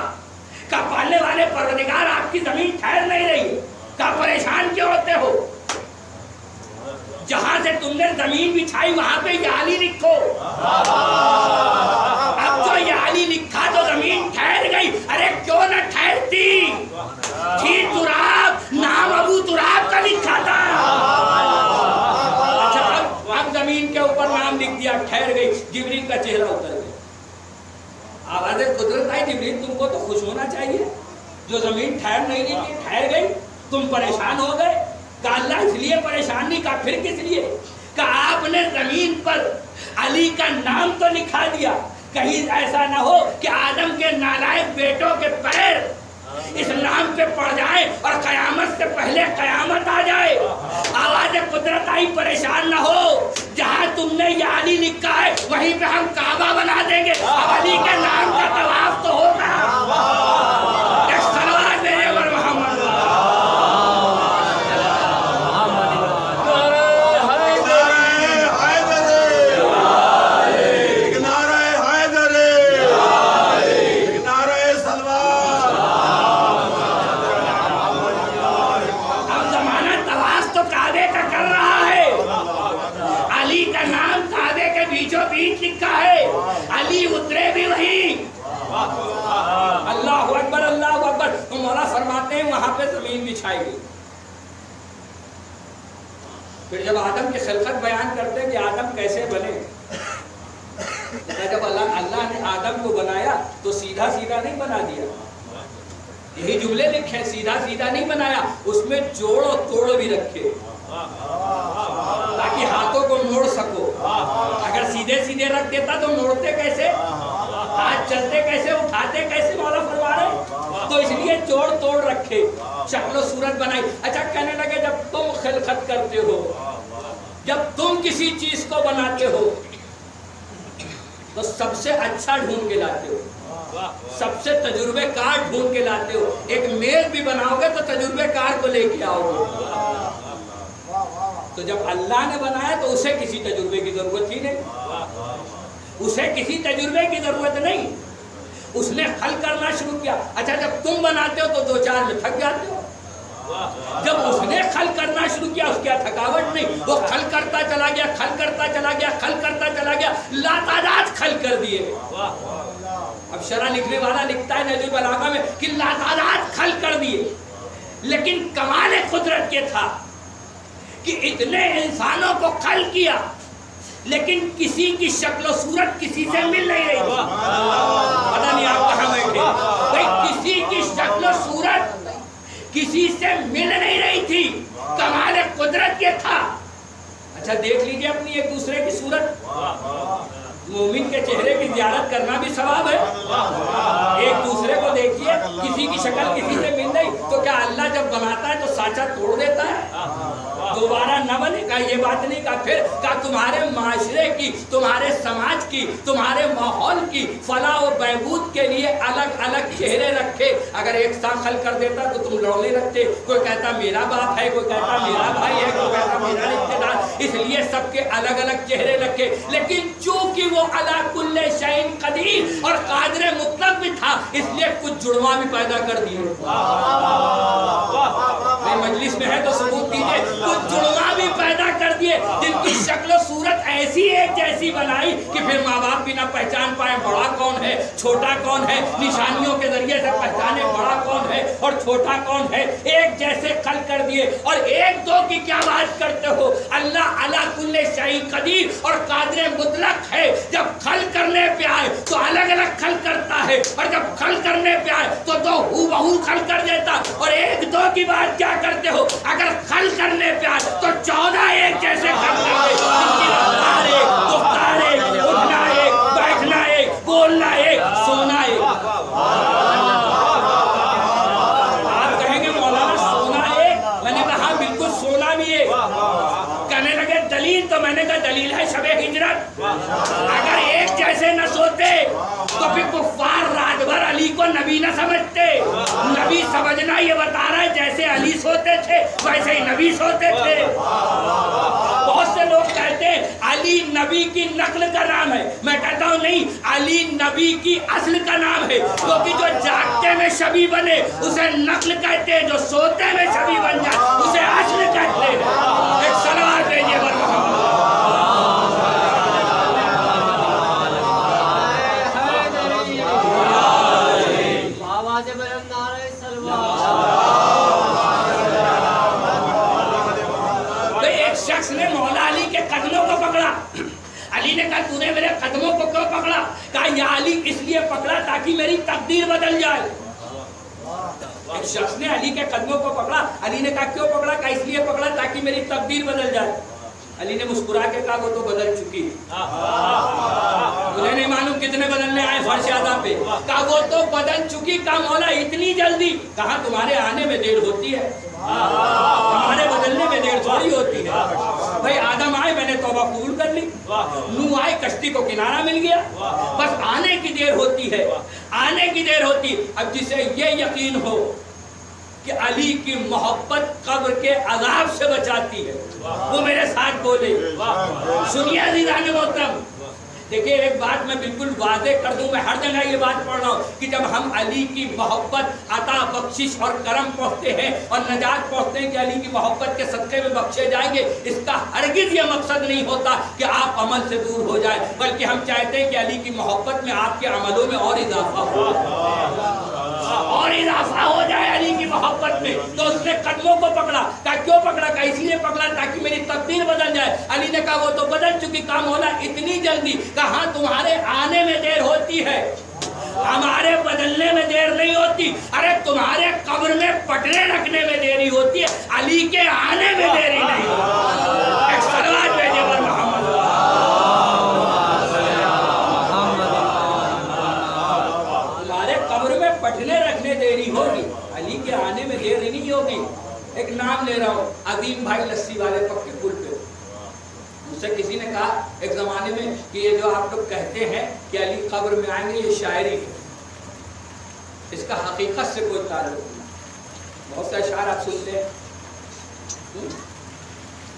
का पालने वाले परवरदिगार आपकी जमीन ठहर नहीं रही, का परेशान क्यों होते हो? जहां से तुमने जमीन बिछाई वहां पे याली लिखो। अब जो याली लिखा तो जमीन ठहर गई। अरे क्यों न ठहरती थी? तुराब, नाम अबू तुराब का लिखा था। अच्छा अब जमीन के ऊपर नाम लिख दिया, ठहर गई। जिब्रील का चेहरा उतर गया, आवाज़ कुदरत आई, जिब्रील तुमको तो खुश होना चाहिए, जो जमीन ठहर नहीं रही थी ठहर गई, तुम परेशान हो गए। का अल्लाह इसलिए परेशान नहीं, का फिर किस लिए? का आपने जमीन पर अली का नाम तो लिखा दिया, कहीं ऐसा ना हो कि आदम के नालायक बेटों के पैर इस नाम पे पड़ जाए और कयामत से पहले कयामत आ जाए। आवाज़ कुदरत आई, परेशान ना हो, जहां तुमने ये अली लिखा है वहीं पे हम काबा बना देंगे। अब अली के नाम का तवाफ तो होगा। एक सलवात मेरे पर मोहम्मद। बीच लिखा है, अली उतरे भी वही। अल्लाह अकबर, अल्लाह अकबर। तो मौला फरमाते हैं वहां पे जमीन बिछाई गई। फिर जब आदम की खिलकत बयान करते हैं कि आदम कैसे बने, जब अल्लाह ने आदम को बनाया तो सीधा सीधा नहीं बना दिया, यही जुमले लिखे, सीधा सीधा नहीं बनाया, उसमें जोड़ और तोड़ भी रखे ताकि हाथों को मोड़ सको। अगर सीधे सीधे रख देता तो मोड़ते कैसे, हाथ चलते कैसे, उठाते कैसे, मौला फरमा रहे। तो इसलिए जोड़ तोड़ रखे, शक्ल सूरत बनाई। अच्छा कहने लगे जब तुम खिलकत करते हो, जब तुम किसी चीज को बनाते हो तो सबसे अच्छा ढूंढ के लाते हो, सबसे तजुर्बेकार ढूंढ के लाते हो। एक मेज भी बनाओगे तो तजुर्बेकार को लेके आओगे। तो जब अल्लाह ने बनाया तो उसे किसी तजुर्बे की जरूरत ही नहीं, उसे किसी तजुर्बे की जरूरत नहीं, उसने खल करना शुरू किया। अच्छा जब तुम बनाते हो तो 2-4 में थक जाते हो, जब उसने खल करना शुरू किया उसकी थकावट नहीं, वो खल करता चला गया, खल करता चला गया, खल करता चला गया, लातादाद खल कर दिए। अब शरा लिखने वाला लिखता है नजर बलागा में कि लातादाद खल कर दिए, लेकिन कमाल कुदरत के था कि इतने इंसानों को खल किया लेकिन किसी की शक्ल सूरत किसी से मिल नहीं रही। पता नहीं आप कहाँ बैठे भाई, किसी की शक्ल सूरत किसी से मिल नहीं रही थी, कमाल कुदरत ये था। अच्छा देख लीजिए अपनी एक दूसरे की सूरत, मोमिन के चेहरे की ज़ियारत करना भी सवाब है। एक दूसरे को देखिए, किसी की शक्ल किसी से मिल नहीं तो क्या अल्लाह जब बनाता है तो साचा तोड़ देता है, दोबारा न बनेगा? ये बात नहीं कहा। फिर कहा तुम्हारे माशरे की, तुम्हारे समाज की, तुम्हारे माहौल की फलाह और बहबूद के लिए अलग अलग चेहरे रखे। अगर एक साथ खल कर देता तो तुम लड़ने लगते, कोई कहता मेरा बाप है, कोई कहता मेरा भाई है, कोई कहता मेरा रिश्तेदार, इसलिए सबके अलग अलग चेहरे रखे। लेकिन चूंकि वो अला कुल्ले शैइन कदीर और कादिर मुतलक भी था, इसलिए कुछ जुड़वा भी पैदा कर दिए। मजलिस में है तो सबूत दीजिए, कुछ जुड़वा भी पैदा कर दिए जिनकी शक्ल सूरत ऐसी एक जैसी बनाई कि फिर माँ बाप भी ना पहचान पाए बड़ा कौन है छोटा कौन है, निशानियों के जरिए से पहचाने बड़ा कौन है और छोटा कौन है। एक जैसे खल कर दिए और एक दो की क्या बात करते हो, अल्लाह अला कुल्ले शैइन कदीर और कादिर मुतलक है। जब खल करने पे आए तो अलग अलग खल करता है और जब खल करने पे आए तो दो हूबहू खल कर देता। और एक दो की बात क्या करते हो, अगर खल करने पे आए तो 14 एक जैसे खल कर दे, जिनकी रफ्तार एक, गुफ्तार एक, उठना एक, बैठना एक, बोलना एक, सोना एक। आप कहेंगे मौलाना सोना एक, मैंने कहा बिल्कुल सोना भी एक। कहने लगे दलील, तो मैंने कहा दलील है शबे हिजरत। नबी ना समझते। नबी समझना ये बता रहा है जैसे अली सोते थे वैसे ही नबी सोते थे। बहुत से लोग कहते हैं अली नबी की नकल का नाम है, मैं कहता हूँ नहीं, अली नबी की असल का नाम है, क्योंकि जो जागते में शबी बने उसे नकल कहते हैं, जो सोते में शबी बन जाए उसे असल कहते हैं। एक सलवात भेजिए बर मोहम्मद। तो एक शख्स ने मौला अली के कदमों को पकड़ा। अली ने कहा तूने मेरे कदमों को क्यों पकड़ा? कहा या अली इसलिए पकड़ा ताकि मेरी तकदीर बदल जाए। एक शख्स ने अली के कदमों को पकड़ा। अली ने कहा क्यों पकड़ा? कहा इसलिए पकड़ा ताकि मेरी तकदीर बदल जाए। अली ने मुस्कुरा के कहा वो तो बदल चुकी, मुझे नहीं मालूम कितने बदलने आए फर्श आज़ा पे। कहा वो तो बदल चुकी। कहा मौला इतनी जल्दी? कहा तुम्हारे आने में देर होती है, हमारे बदलने में देर थोड़ी होती है। भाई आदम आए मैंने तौबा कबूल कर ली, नूह आए कश्ती को किनारा मिल गया, बस आने की देर होती है, आने की देर होती। अब जिसे ये यकीन हो कि अली की मोहब्बत कब्र के अजाब से बचाती है वो मेरे साथ बोले। सुनिए अज़ीज़ान मोहतरम, देखिए एक बात मैं बिल्कुल वादे कर दूं, मैं हर जगह ये बात पढ़ रहा हूँ कि जब हम अली की मोहब्बत, अता, बख्शिश और करम पहुँचते हैं और नजात पहुँचते हैं कि अली की मोहब्बत के सदक़े में बख्शे जाएंगे, इसका हरगिज़ ये मकसद नहीं होता कि आप अमल से दूर हो जाए, बल्कि हम चाहते हैं कि अली की मोहब्बत में आपके अमलों में और इजाफा हो, और इजाफा हो जाए अली की मोहब्बत में। तो उसने कदमों को पकड़ा। कहा क्यों पकड़ा? कहा इसलिए पकड़ा ताकि मेरी तकदीर बदल जाए। अली ने कहा वो तो बदल चुकी। काम होला इतनी जल्दी? कहा तुम्हारे आने में देर होती है, हमारे बदलने में देर नहीं होती। अरे तुम्हारे कब्र में पटरे रखने में देरी होती है, अली के आने में देरी नहीं होती। एक सलवात भेजिए बर मोहम्मद। तुम्हारे कब्र में पटरे रखने देरी होगी, अली के आने में देरी नहीं होगी। एक नाम ले रहा हूँ, अजीम भाई लस्सी वाले पक्के पुल पे। मुझसे किसी ने कहा एक ज़माने में कि ये जो आप लोग कहते हैं कि अली कब्र में आएंगे, ये शायरी है, इसका हकीकत से कोई ताल्लुक नहीं। बहुत से अशार आप सुनते हैं,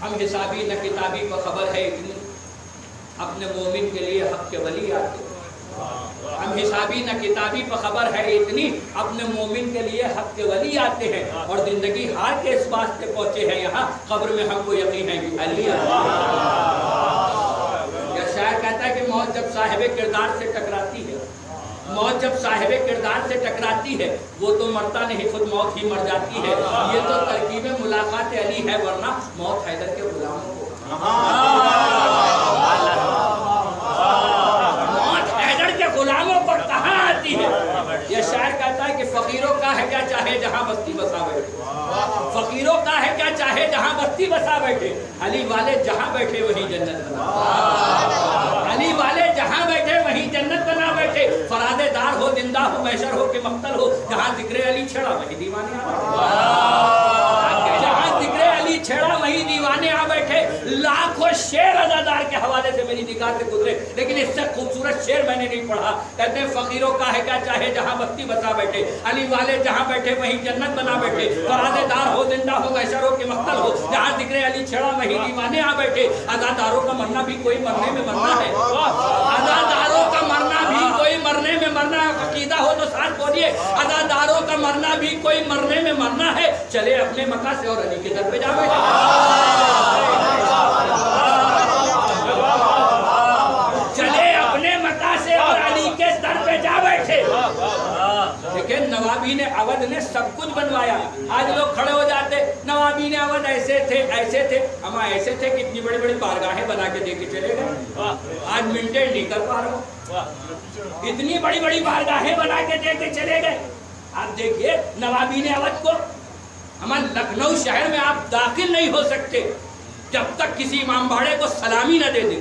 हम हिसाबी न किताबी को खबर है इतनी, अपने मोमिन के लिए हक के वली आते हैं। हम हिसाबी न किताबी पर खबर है इतनी, अपने मोमिन के लिए हक के वली आते हैं, और जिंदगी हार के इस बात से पहुंचे हैं यहाँ, कब्र में हमको यकीन है कि अली या शायर कहता है कि मौत जब साहिब किरदार से टकराती है, मौत जब साहिब किरदार से टकराती है, वो तो मरता नहीं खुद मौत ही मर जाती है। ये तो तरकीब मुलाकात अली है, वरना मौत हैदर के गुलामों को गुलामों पर कहाँ आती है। यह शायर कहता है कि फकीरों का है क्या चाहे जहाँ बस्ती बसा बैठे, फकीरों का है क्या चाहे जहाँ बस्ती बसा बैठे, अली वाले जहाँ बैठे वहीं जन्नत बना, अली वाले जहाँ बैठे वहीं जन्नत बना बैठे। फरादेदार हो, जिंदा हो, महशर हो कि मक्तल हो, जहाँ जिक्र अली छेड़ा वहीं दीवाने आ बैठे, जहाँ जिक्र अली छेड़ा वहीं दीवाने आ बैठे। लाखों शेर अज़ादार के हवाले से मेरी निगाह से गुजरे, लेकिन इससे खूबसूरत शेर मैंने नहीं पढ़ा। कहते हैं फकीरों का है क्या चाहे जहाँ बस्ती बसा बैठे, अली वाले जहाँ बैठे वहीं जन्नत बना बैठे। फरादेदार हो, जिंदा हो, महशर हो कि मक्तल हो, जहाँ जिक्र अली छेड़ा वहीं दीवाने आ बैठे। अज़ादारों का मरना भी कोई मरने में मरना है, अज़ादारों का मरना भी कोई मरने में मरना है। अकीदा हो तो साथ बोलिए, अज़ादारों का मरना भी कोई मरने में मरना है। चले अपने मक्का से और अली के दर पे जा बैठे, चले अपने मक्का से और अली के दर पे जा बैठे। देखिए नवाबी ने अवध ने सब कुछ बनवाया। आज लोग खड़े हो जाते, नवाबी ने अवध ऐसे थे ऐसे थे, हम ऐसे थे कि इतनी बड़ी बड़ी बारगाहें बना के दे के चले गए, आज मेंटेन नहीं कर पा रहे हो, इतनी बड़ी बड़ी बारगाहें बना के दे के चले गए। आप देखिए नवाबी ने अवध को, हमारे लखनऊ शहर में आप दाखिल नहीं हो सकते जब तक किसी इमाम बाड़े को सलामी न दे दे।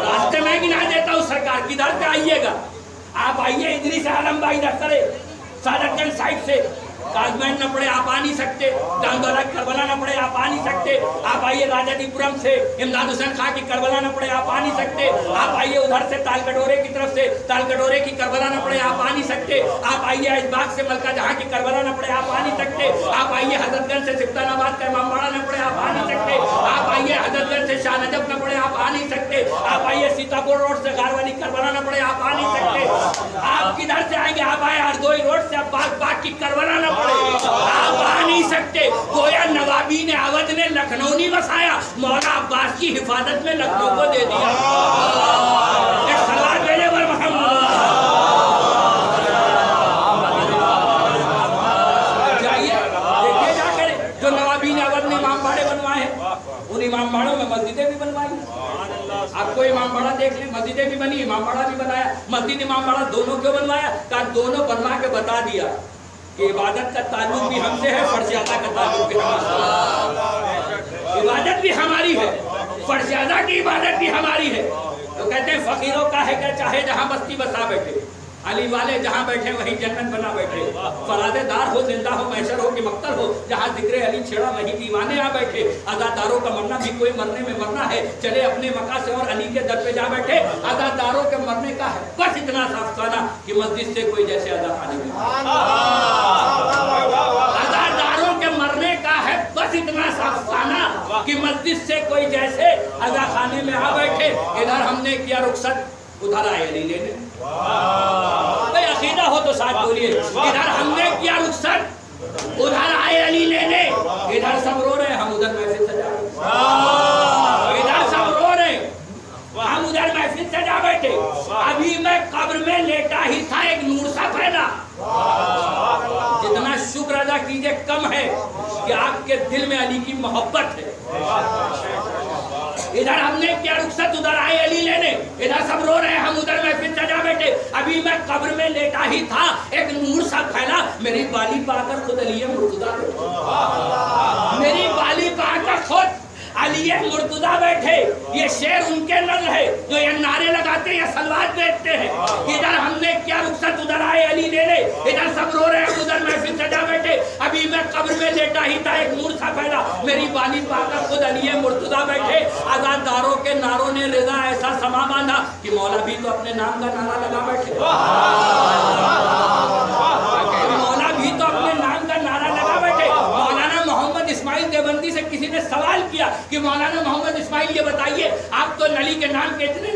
रास्ते में भी ना देता हूँ सरकार की दर पे आइएगा, आप आइए इदरीस आलम भाई दफ्तर सादतगंज साइड से, काजमैन न पड़े आप आ नहीं सकते, डांगोला करबला न पड़े आप आ नहीं सकते, आप आइए राजादीपुरम से इमदाद हुसैन खां की करबला न पड़े आप आ नहीं सकते, आप आइए उधर से तालकटोरे की तरफ से तालकटोरे की करबला न पड़े आप आ नहीं सकते, आप आइए इस बाग से मलका जहाँ की करबला न पड़े, आप आ नहीं सकते, आप आइए हजरतगंज से सिकंदराबाद का इमामबाड़ा न पड़े, आप आ नहीं सकते, आप आइए हजरतगंज से शाह नजफ न पड़े, आप आ नहीं सकते, आप आइए सीतापुर रोड से गारवानी करबला न पड़े, आप आ नहीं सकते, आप किधर से आएंगे, आप आए हरदोई रोड से, आप बाग की करबला न पड़े, आप आ नहीं सकते। गोया नवाबी ने अवध ने लखनऊ नहीं बसाया, मौला अब्बास की हिफाजत में लखनऊ को दे दिया। एक सलात भेजे बर मोहम्मद, जाइए देखिए जाकर जो नवाबी ने अवध ने इमामबाड़े बनवाए हैं, उन इमामबाड़ों में मस्जिदें भी बनवाई। आपको इमामबाड़ा देख लें, मस्जिदें भी बनी, इमामबाड़ा भी बनाया। मस्जिद इमामबाड़ा दोनों क्यों बनवाया? कहा दोनों बनवा के बता दिया कि इबादत का ताल्लुक भी हमसे है, फर्जियादा का ताल्लुक भी हमसे। इबादत भी हमारी है, फर्जियादा की इबादत भी हमारी है। तो कहते हैं फकीरों का है क्या, चाहे जहाँ बस्ती बसा बैठे, अली वाले जहाँ बैठे वहीं जन्नत बना बैठे, फरादेदार हो, जिंदा हो, महशर हो कि मक्तल हो, जहाँ जिक्र अली छेड़ा वहीं दीवाने आ बैठे। आजादारों का मरना भी कोई मरने में मरना है, चले अपने मका से और अली के दर पे जा बैठे। आजादारों के मरने का है बस इतना साफ खाना कि मस्जिद से कोई जैसे अदा खाने में, आजादारों के मरने का है बस इतना साफ खाना कि मस्जिद से कोई जैसे अदा खाने में आ बैठे। इधर हमने किया रुखसत, उधर आए अली लेने। भाई अकीदा हो तो साथ बोलिए। इधर हमने किया रुखसत, उधर आए अली लेने। इधर सब रो रहे, हम उधर महफिल सजा रहे। इधर सब रो रहे, हम उधर महफिल सजा बैठे। अभी मैं कब्र में लेटा ही था, एक नूर सा फैला। जितना शुक्र अदा कीजिए कम है कि आपके दिल में अली की मोहब्बत है। इधर हमने क्या रुखसत, उधर आए अली लेने। इधर सब रो रहे, हम उधर महफिल सजा बैठे। अभी मैं कब्र में लेटा ही था, एक नूर सा फैला। मेरी बाली पाकर खुद अली मुर्तजा बैठे, मेरी बाली पाकर खुद अली मुर्तजा बैठे। ये शेर उनके नज़र है जो ये नारे लगाते हैं, सलवात बेचते हैं। इधर हमने क्या रुखसत, उधर आए अली लेने। इधर सब रो रहे हैं, उधर महफिल सजा बैठे। अभी मैं कब्र में लेटा ही था, एक नूर सा फैला। मेरी बाली पाकर खुद अली मुर्तजा बैठे। आजादारों के नारों ने रिजा ऐसा समा बांधा कि मौला भी तो अपने नाम का नारा लगा बैठे। मौला भी तो अपने नाम का नारा लगा बैठे। मौलाना मोहम्मद इस्माइल देवबंदी से किसी ने सवाल किया कि मौलाना मोहम्मद इस्माइल ये बताइए, आप तो अली के नाम के इतने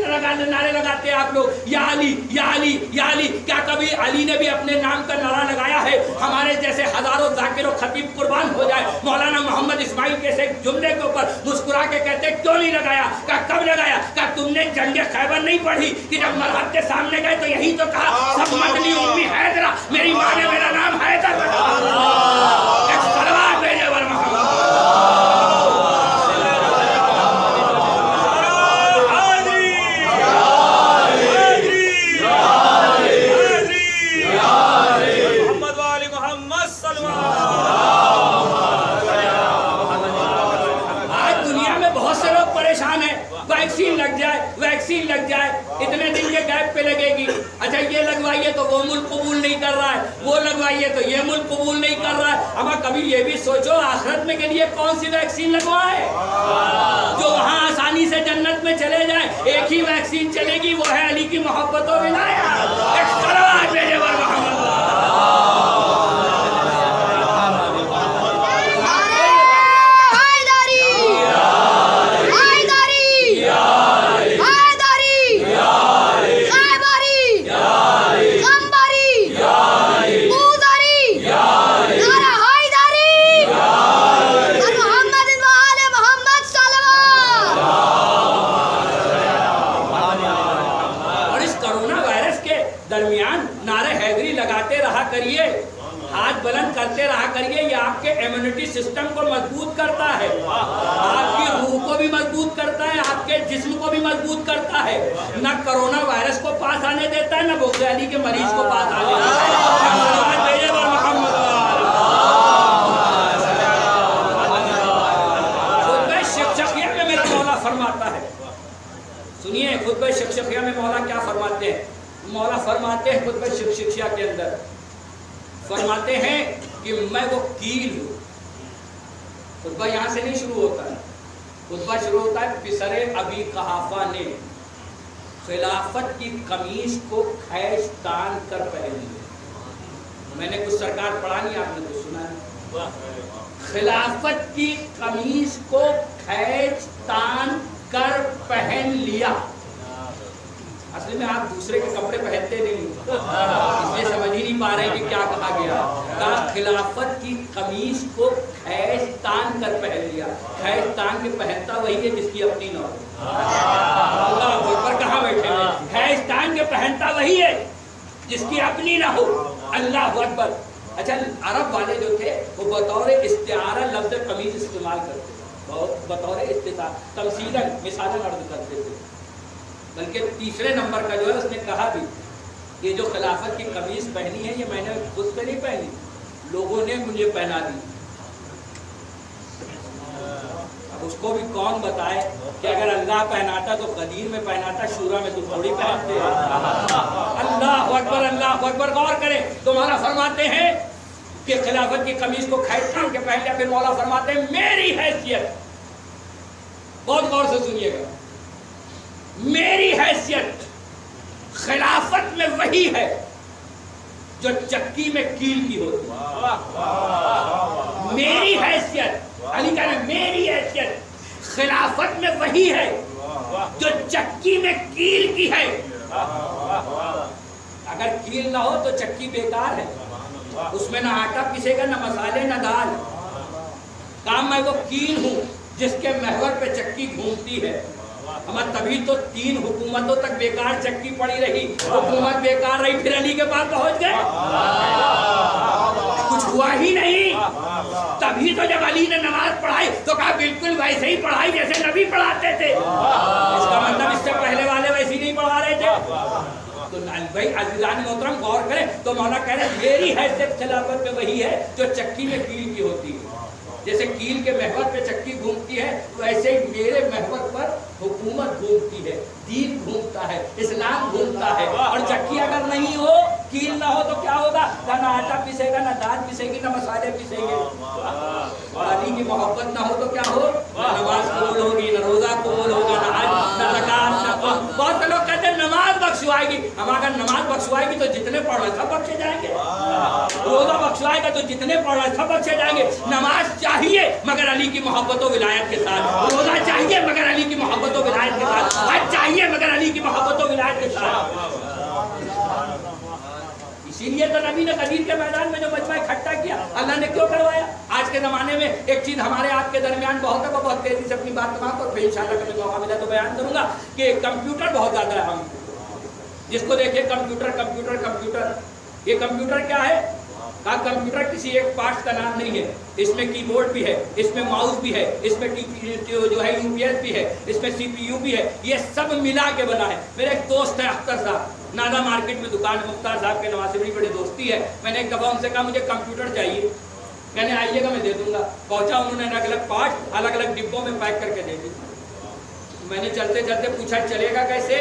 नारे लगाते हैं आप लोग, या अली या अली या अली, क्या कभी अली ने भी अपने नाम का नारा लगाया है? हमारे जैसे हजारों जाकिर और खतीब कुर्बान हो जाए। मौलाना मोहम्मद इस्माइल के से जुमले के ऊपर मुस्कुरा के कहते क्यों नहीं लगाया? क्या कब लगाया? क्या तुमने जंगे खैबर नहीं पढ़ी कि जब मरहब के सामने गए तो यही तो कहा, सब मदनी उम्मी हैदरा, मेरी माँ ने मेरा नाम हैदर रखा। वैक्सीन लग जाए, इतने दिन के गैप पे लगेगी। अच्छा ये लगवाइए तो वो मुल्क कबूल नहीं कर रहा है, वो लगवाइए तो ये मुल्क कबूल नहीं कर रहा है। अब कभी ये भी सोचो आखिरत में के लिए कौन सी वैक्सीन लगवाए जो वहाँ आसानी से जन्नत में चले जाए। एक ही वैक्सीन चलेगी, वो है अली की मोहब्बत और विलायत। हाथ बुलंद करते रहा करिए, ये आपके इम्यूनिटी सिस्टम को मजबूत करता है, आपकी रूह को भी मजबूत करता है, आपके जिस्म को भी मजबूत करता है। न कोरोना वायरस को पास आने देता है, न बुग़्ज़ अली के मरीज को पास आने देता है। खुतबे शिक्षकिया में मेरा मौला फरमाता है, सुनिए खुतबे शिक्षकिया में मौला क्या फरमाते हैं। मौला फरमाते हैं खुतबे शिक्षकिया के अंदर फरमाते हैं कि मैं वो कील हूँ। खुतबा यहाँ से नहीं शुरू होता है, खुतबा शुरू होता है पिसरे अबी कहाफा ने खिलाफत की कमीज को खैश तान कर पहनी है। मैंने कुछ सरकार पढ़ा नहीं, आपने कुछ सुना नहीं। खिलाफत की कमीज को खींच तान कर पहन लिया। असल में आप दूसरे के कपड़े पहनते नहीं, इसलिए समझ ही नहीं पा रहे कि क्या कहा गया। कहा खिलाफत की कमीज को खींच तान कर पहन लिया। खींच तान के पहनता वही है जिसकी अपनी ना हो। ऊपर कहाँ बैठे हैं? खींच तान के पहनता वही है जिसकी अपनी ना हो। अल्लाह अकबर। अच्छा, अरब वाले जो थे वो बतौर इस्तिआरा लफ्ज़ कमीज इस्तेमाल करते थे, बतौर इस्तिआरा तमसीलन मिसालन अर्ज करते थे। बल्कि तीसरे नंबर का जो है उसने कहा भी ये जो खिलाफत की कमीज पहनी है ये मैंने खुद से नहीं पहनी, लोगों ने मुझे पहना दी। अब उसको भी कौन बताए कि अगर अल्लाह पहनाता तो कदीर में पहनाता, शूरा में तो थोड़ी पहनते हैं। अल्लाह अकबर, अल्लाह अकबर। गौर करें तो मौला फरमाते हैं कि खिलाफत की कमीज को खींच तान के पहन लिया। फिर मौला फरमाते हैं मेरी हैसियत, बहुत गौर से सुनिएगा, मेरी हैसियत खिलाफत में वही है जो चक्की में कील की होती है। मेरी हैसियत, अली का नाम, मेरी हैसियत खिलाफत में वही है जो चक्की में कील की है। अगर कील ना हो तो चक्की बेकार है, उसमें ना आटा पिसेगा, ना मसाले, ना दाल। काम मैं वो कील हूँ जिसके महवर पे चक्की घूमती है। हमारे तभी तो 3 हुकूमतों तक बेकार चक्की पड़ी रही, हुकूमत बेकार रही, फिर अली के पास पहुंच गए, कुछ हुआ ही नहीं। तभी तो जब अली ने नमाज पढ़ाई तो कहा बिल्कुल वैसे ही पढ़ाई जैसे नबी पढ़ाते थे। इसका मतलब इससे पहले वाले वैसे ही नहीं पढ़ा रहे थे। तो भाई अज़ीज़ान मोहतरम गौर करें तो मौला कह रहे मेरी हैसियत खिलाफत में वही है जो चक्की में कील की होती है। जैसे कील के महवर पे चक्की घूमती है वैसे ही मेरे महवर पर हुकूमत घूमती है, दीन घूमता है, इस्लाम घूमता है। और चक्की अगर नहीं हो, कील ना हो तो क्या होगा? ना आटा पिसेगा, ना दाल पिसेगी, ना मसाले पिसेंगे। अली की मोहब्बत ना हो तो क्या हो? ना नमाज कबूल होगी, ना रोजा कबूल होगा, ना हज, ना ज़कात, ना। बहुत से लोग कहते हैं नमाज बख्शवाएगी। हम अगर नमाज बख्शवाएगी तो जितने पढ़ रहे सब बख्शे जाएंगे, रोजा बख्शवाएगा तो जितने पढ़ रहे सब बख्शे जाएंगे। नमाज चाहिए मगर अली की मोहब्बत और विलायत के साथ, रोजा चाहिए मगर अली की मोहब्बत और विलायत के साथ, हज चाहिए मगर अली की मोहब्बत और विलायत के साथ। इसीलिए तो नबी ने कदीर के मैदान में जो मजमा इकट्ठा किया अल्लाह ने क्यों करवाया? आज के ज़माने में एक चीज़ हमारे आपके दरमियान बहुत है, बहुत तेज़ी से अपनी बात समाप्त और फिर इंशाअल्लाह कभी मौका मिला तो बयान करूँगा कि कंप्यूटर बहुत ज़्यादा है। हम जिसको देखिए कंप्यूटर कंप्यूटर कंप्यूटर, ये कंप्यूटर क्या है? का कंप्यूटर किसी एक पार्ट्स का नाम नहीं है। इसमें कीबोर्ड भी है, इसमें माउस भी है, इसमें जो है यूपीएस भी है, इसमें सीपीयू भी है, ये सब मिला के बना है। मेरे एक दोस्त है अख्तर साहब, नादा मार्केट में दुकान, मुख्तार साहब के नवाज से बड़ी बड़ी दोस्ती है। मैंने एक दफ़ा उनसे कहा मुझे कंप्यूटर चाहिए, कहने आइएगा मैं दे दूंगा। पहुंचा, उन्होंने अलग अलग पार्ट अलग अलग डिब्बों में पैक करके दे दी। मैंने चलते चलते पूछा चलेगा कैसे?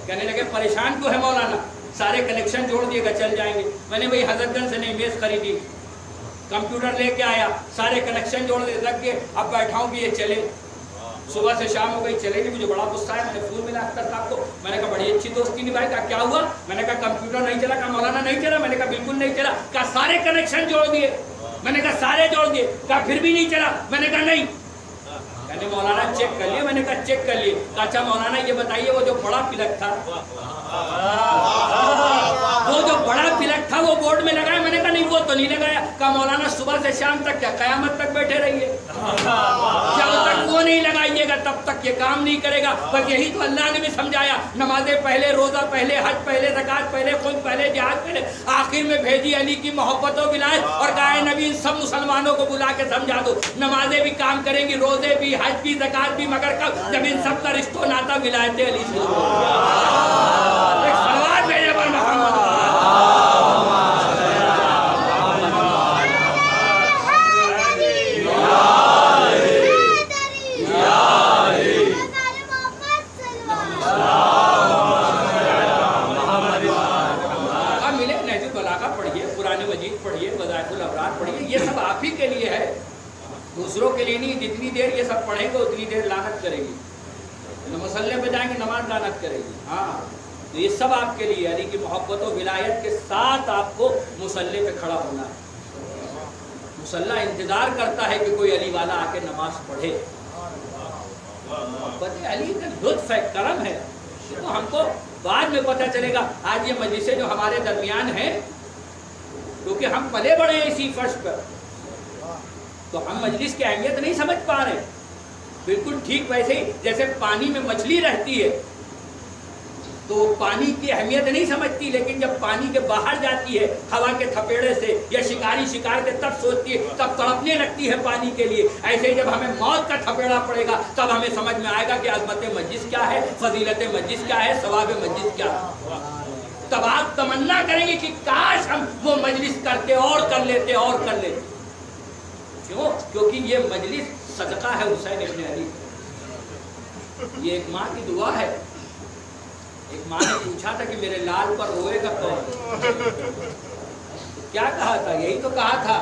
कहने लगे परेशान क्यों है मौलाना, सारे कनेक्शन जोड़ दिएगा चल जाएंगे। मैंने वही हजरतगंज से नई मेज़ खरीदी, कंप्यूटर लेके आया, सारे कनेक्शन जोड़ दे रख के अब बैठा हूँ कि ये चले। सुबह से शाम हो गई, चलेगी। मुझे बड़ा गुस्सा है, मैंने फोन मिला अख्तर साहब को, मैंने कहा बड़ी अच्छी दोस्ती निभाई। कहा क्या हुआ? मैंने कहा कंप्यूटर नहीं चला। कहा मौलाना नहीं चला। मैंने कहा बिल्कुल नहीं चला। कहा सारे कनेक्शन जोड़ दिए। मैंने कहा सारे जोड़ दिए। कहा फिर भी नहीं चला। मैंने कहा नहीं। कहने मौलाना चेक कर लिए। मैंने कहा चेक कर लिए। कहा अच्छा मौलाना ये बताइए वो जो बड़ा प्लग था, वो जो बड़ा प्लग था वो बोर्ड में लगाया? मैंने कहा नहीं वो तो नहीं लगाया। कहा मौलाना सुबह से शाम तक क्या कयामत तक बैठे रहिए, जब तक वो नहीं लगाइएगा तब तक ये काम नहीं करेगा। बस यही तो अल्लाह ने भी समझाया, नमाजें पहले, रोजा पहले, हज पहले, ज़कात पहले, खुद पहले, जिहाद पहले, आखिर में भेजी अली की मोहब्बत और विलायत और कहा नबी सब मुसलमानों को बुला के समझा दो, नमाजें भी काम करेंगी, रोजे भी, हज भी, ज़कात भी, मगर कब? जब इन सब का रिश्तो नाता विलायत अली से। सलवात भेजे पर मोहम्मद। ये सब आप ही के लिए है, दूसरों के लिए नहीं। जितनी देर ये सब पढ़ेंगे उतनी देर लानत करेगी, मसल्ले पे जाएंगे नमाज लानत करेगी। हाँ तो ये सब आपके लिए अली की मोहब्बत और विलायत के साथ आपको मुसल्ले पे खड़ा होना है। मुसल्ला इंतजार करता है कि कोई अली वाला आके नमाज पढ़े। मोहब्बत अली का लुत्फ है, करम है, तो हमको बाद में पता चलेगा। आज ये मजलिसें जो हमारे दरमियान हैं, क्योंकि हम पले बड़े हैं इसी फर्श पर, तो हम मजलिस की अहमियत नहीं समझ पा रहे। बिल्कुल ठीक वैसे ही जैसे पानी में मछली रहती है तो पानी की अहमियत नहीं समझती, लेकिन जब पानी के बाहर जाती है हवा के थपेड़े से या शिकारी शिकार के तब सोचती है, तब तड़पने लगती है पानी के लिए। ऐसे ही जब हमें मौत का थपेड़ा पड़ेगा तब हमें समझ में आएगा कि अज़मत मस्जिद क्या है, फजीलत मस्जिद क्या है, सवाब मस्जिद क्या है। तब आप तमन्ना करेंगे कि काश हम वो मजलिस करते और कर लेते और कर लेते। क्यों? क्योंकि ये मजलिस सदका है हुसैन इब्न अली। ये एक माँ की दुआ है। एक माँ ने पूछा था कि मेरे लाल पर रोएगा कौन? तो क्या कहा था? यही तो कहा था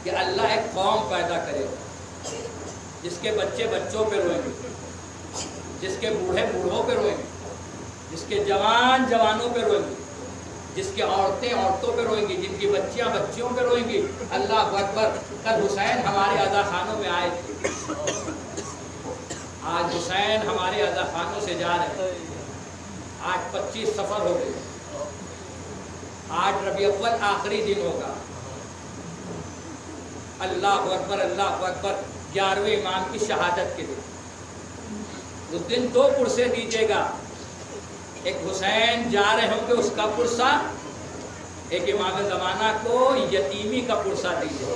कि अल्लाह एक कौम पैदा करेगा जिसके बच्चे बच्चों पे रोएंगे, जिसके बूढ़े बूढ़ों पे रोएंगे, जिसके जवान जवानों पे रोएंगे, जिसकी औरतें औरतों पे रोएंगी, जिनकी बच्चियां बच्चियों पे रोएंगी। अल्लाह अकबर। कल हुसैन हमारे अज़ा खानों में आए थे, आज हुसैन हमारे अज़ा खानों से जा रहे हैं। आज 25 सफ़र हो गए, आज रबी अव्वल आखिरी दिन होगा। अल्लाह अकबर अल्लाह अकबर। 11वें इमाम की शहादत के दिन, उस दिन 2 पुरसे दीजिएगा। एक हुसैन जा रहे होंगे उसका पुरसा, एक इमाम ज़माना को यतीमी का पुरसा दीजिए।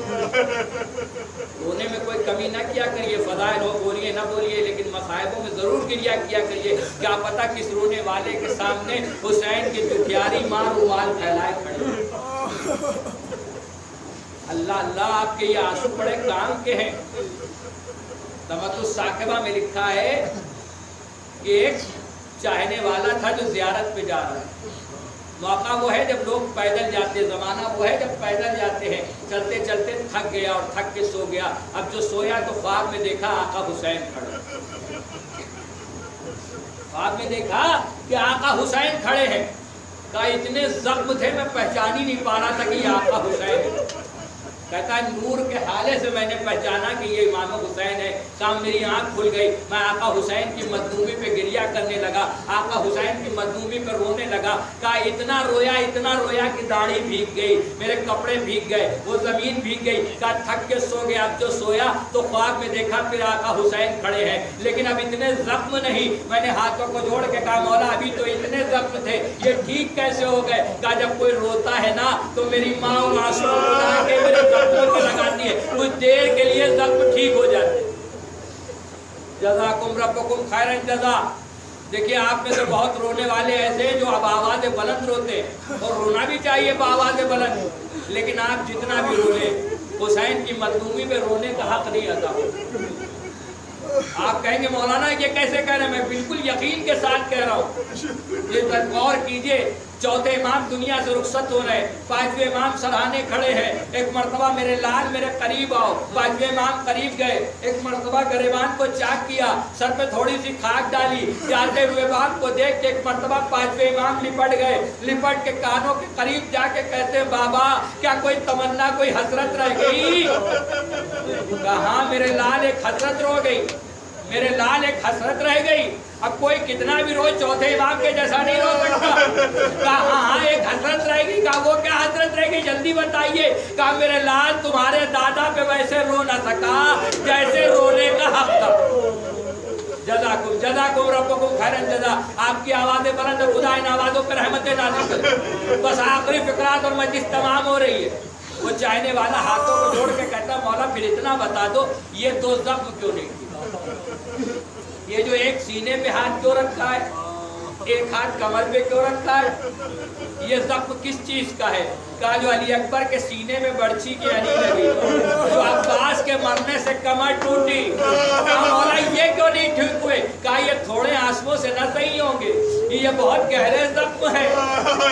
रोने में कोई कमी ना किया करिए, फ़ज़ाइल हो बोलिए ना बोलिए, लेकिन मसाइबों में ज़रूर गिरिया किया करिए। क्या पता किस रोने वाले के सामने हुसैन की दुखियारी माँ रुमाल फैलाए खड़े। अल्लाह अल्लाह, आपके ये आंसू बड़े काम के हैं। तमत्तुस साकिबा में लिखा है कि एक चाहने वाला था जो ज़ियारत पे जा रहा है। मौका वो है जब लोग पैदल जाते, ज़माना वो है जब पैदल जाते हैं, चलते चलते थक गया और थक के सो गया। अब जो सोया तो ख्वाब में देखा आका हुसैन खड़े, ख्वाब में देखा कि आका हुसैन खड़े हैं। कहा इतने जख्म थे मैं पहचान ही नहीं पा रहा था कि ये आका हुसैन है। कहता नूर के हाले से मैंने पहचाना कि ये इमाम हुसैन है। काम मेरी आंख खुल गई, मैं आका हुसैन की मजलूमी पे गिरिया करने लगा, आका हुसैन की मजलूमी पे रोने लगा। कहा इतना रोया कि दाढ़ी भीग गई, मेरे कपड़े भीग गए, वो जमीन भीग गई। कहा थक के सो गया। अब जो सोया तो ख्वाब में देखा फिर आका हुसैन खड़े हैं, लेकिन अब इतने जख्म नहीं। मैंने हाथों को जोड़ के कहा मौला अभी तो इतने जख्म थे, ये ठीक कैसे हो गए? कहा जब कोई रोता है ना तो मेरी माँ आंसू के मेरे लगाती है, कुछ देर के लिए जख्म ठीक हो जाते। जज़ाकुम रब्बुकुम खैरन जज़ा। देखिए आप में से बहुत रोने वाले ऐसे जो अब आवाज़ बुलंद रोते हैं, और रोना भी चाहिए आवाज़ बुलंद, लेकिन आप जितना भी रोले हुसैन की मजलूमी पे रोने का हक नहीं अदा हो। आप कहेंगे मौलाना ये कैसे कह रहे हैं? मैं बिल्कुल यकीन के साथ कह रहा हूँ। ये गौर कीजिए, चौथे इमाम दुनिया से रुखसत हो रहे, 5वें इमाम सराहने खड़े हैं। एक मरतबा मेरे लाल मेरे करीब आओ, 5वें इमाम करीब गए। एक मरतबा गरेबान को चाक किया, सर पे थोड़ी सी खाक डाली, जाते हुए इमाम को देख के एक मरतबा 5वें इमाम लिपट गए। लिपट के कानों के करीब जाके कहते बाबा क्या कोई तमन्ना कोई हसरत रह गई? कहा मेरे लाल एक हसरत रो गई, मेरे लाल एक हसरत रह गई। अब कोई कितना भी रोज चौथे इमाम के जैसा नहीं रो सकता। कहा हाँ एक हसरत रहेगी। कहा वो क्या हसरत रहेगी जल्दी बताइए। कहा मेरे लाल तुम्हारे दादा पे वैसे रो ना सका जैसे रोने का हक था। जज़ाकुम रब्बुकुम खैरन जज़ा। आपकी आवाज़ें बुलंद, खुदा इन आवाज़ों पर रहमतें नाज़िल करे। बस आखिरी फिक्रात और मजलिस तमाम हो रही है। वो चाहने वाला हाथों को जोड़ के कहता मौला फिर इतना बता दो ये 2 जख्म क्यों नहीं किया? ये जो एक सीने पे हाथ क्यों रखा है, एक हाथ कमर पे क्यों रखा है? ये जख्म किस चीज का है? कहा जो अली अकबर के सीने में बर्छी की अली लगी, जो अब्बास के मरने से कमर टूटी। कहा मौला ये क्यों नहीं ठीक हुए? कहा ये थोड़े आंसुओं से न सही होंगे, ये बहुत गहरे जख्म है।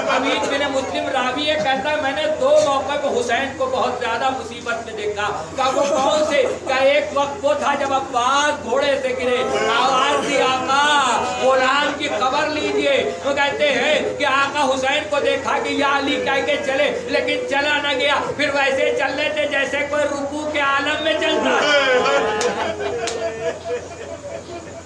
हमीद बिन मुस्लिम रावी ये कहता है मैंने 2 मौके पे हुसैन को बहुत ज्यादा मुसीबत में देखा। का वो कौन से? का एक वक्त वो था जब अब्बास घोड़े से गिरे, आवाज दी आका गुलाम की खबर लीजिए। वो कहते हैं कि आका हुसैन को देखा कि या अली कह के चले, लेकिन चला न गया। फिर वैसे चल रहे थे जैसे कोई रुकू के आलम में चलता है।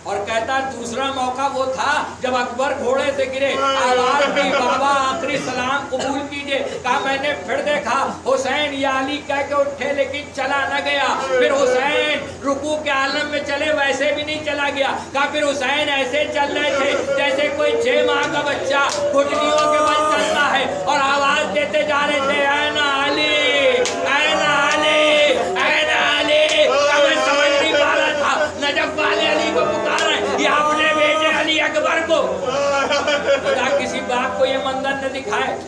और कहता दूसरा मौका वो था जब अकबर घोड़े से गिरे, आवाज दी बाबा आखिरी सलाम कबूल कीजिए। कहा मैंने फिर देखा हुसैन या अली कह के उठे लेकिन चला न गया। फिर हुसैन रुकू के आलम में चले, वैसे भी नहीं चला गया। कहा फिर हुसैन ऐसे चल रहे थे जैसे कोई 6 माह का बच्चा घुटनियों के बल चलता है, और आवाज देते जा रहे थे ऐना अली, ऐना अली, ऐना अली। मैं समझ नहीं पा रहा था नजफ वाले अली को पुकार रहे या अपने बेटे अली अकबर को। खुदा किसी बाप को ये मंजर न दिखाए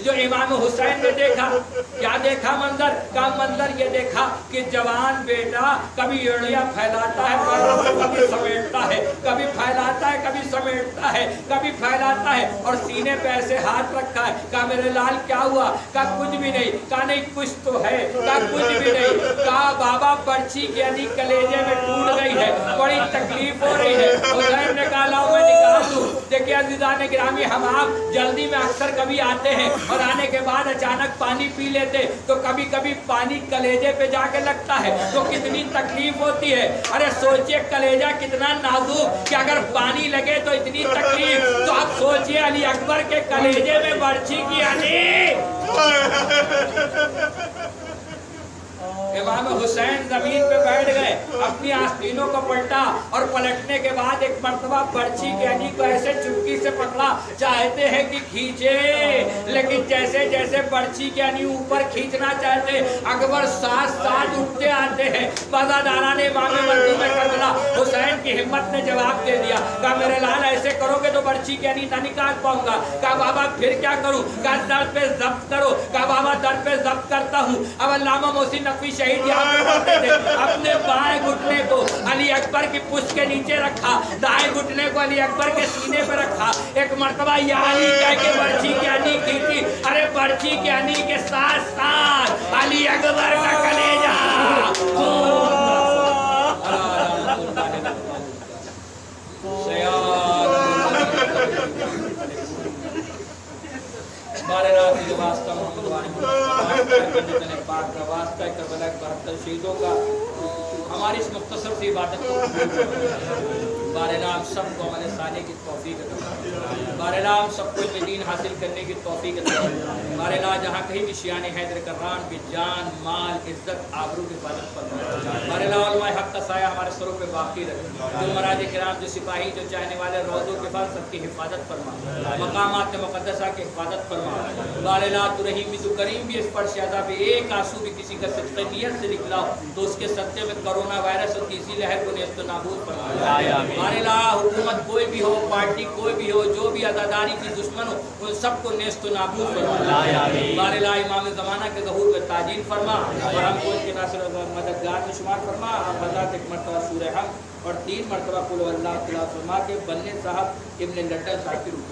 जो इमाम हुसैन ने देखा। क्या देखा मंजर? का मंजर ये देखा कि जवान बेटा कभी एड़ियां फैलाता है, कभी समेटता है, कभी फैलाता है, कभी समेटता है, कभी फैलाता है, और सीने पे ऐसे हाथ रखा है। कहा मेरे लाल क्या हुआ? कहा कुछ भी नहीं। कहा नहीं कुछ तो है। कहा कुछ भी नहीं। कहा बाबा पर्ची के अली कलेजे में टूट गई है, बड़ी तकलीफ हो रही है। हुसैन ने कहा लाओ मैं निकाल दूं। देखिए अज़ीज़ान गिरामी, हम आप जल्दी में अक्सर कभी आते हैं और आने के बाद अचानक पानी पी लेते तो कभी कभी पानी कलेजे पे जाके लगता है तो कितनी तकलीफ होती है। अरे सोचिए कलेजा कितना नाजुक कि अगर पानी लगे तो इतनी तकलीफ, तो आप सोचिए अली अकबर के कलेजे में बर्छी की अली। इमाम हुसैन जमीन पे बैठ गए, अपनी आस्तीनों को पलटा और पलटने के बाद एक मर्तबा पर्ची के अली को ऐसे चुटकी से पकड़ा। चाहते हैं कि खींचे, लेकिन जैसे जैसे पर्ची के अली ऊपर खींचना चाहते अकबर साथ साथ उठते आते हैं। बाजादारा ने इमाम मंसूर में कर दिया। हुसैन की हिम्मत ने जवाब दे दिया। कहा मेरे लाल ऐसे करोगे तो पर्ची के अली ना निकाल पाऊंगा। कहा बाबा फिर क्या करूं? कहा दर पे जब्त करो। कहा बाबा दर पे जब्त करता हूँ। अब अल्लामा मोहसिन नकवी शहीद अपने बाएं घुटने को अली अकबर की पुष्ट के नीचे रखा, दाएं घुटने को अली अकबर के सीने पर रखा। एक मर्तबा या अली कह के बर्छी के अली खींची। अरे बर्छी के अली के साथ साथ अली अकबर का कलेजा। शहीदों का हमारी इस मुख्तसर सी इबादत को बारनाम सबको अमल साले की तौफीक अता। बारनाम सबको दीन हासिल करने की तौफीक अता। बारनाम जहाँ कहीं भी शियाने हैदर कर्रान की जान माल इज्जत आबरू की हिफाजत फरमा। बारनाम हक का साया हमारे सरों पे बाकी रहे। जो मराज किराम जो सिपाही जो चाहने वाले रोज़ों के पास सबकी हिफाजत फरमा। मकामात मुक़द्दसा की हिफाजत फरमा। बारनाम तू रहीम तू करीम भी इस पर शादा पे एक आंसू भी किसी का सच्ची नीयत से निकला तो उसके सत्य में कोरोना वायरस और तीसरी लहर को नेस्त नाबूद फरमा। हुकूमत कोई भी हो, पार्टी कोई भी हो, जो भी अदादारी की दुश्मन हो, उन सबको नेस्त नाबूद फरमा। इमाम ज़माना के ज़हूर में ताजील फरमा और हमको इनके नासिर मददगार में शुमार फरमा। हज़रत एक मरतबा सूरह हम और 3 मरतबा कुल अल्लाह फरमा के बनने साहब इब्न लड्डन साहब की रूप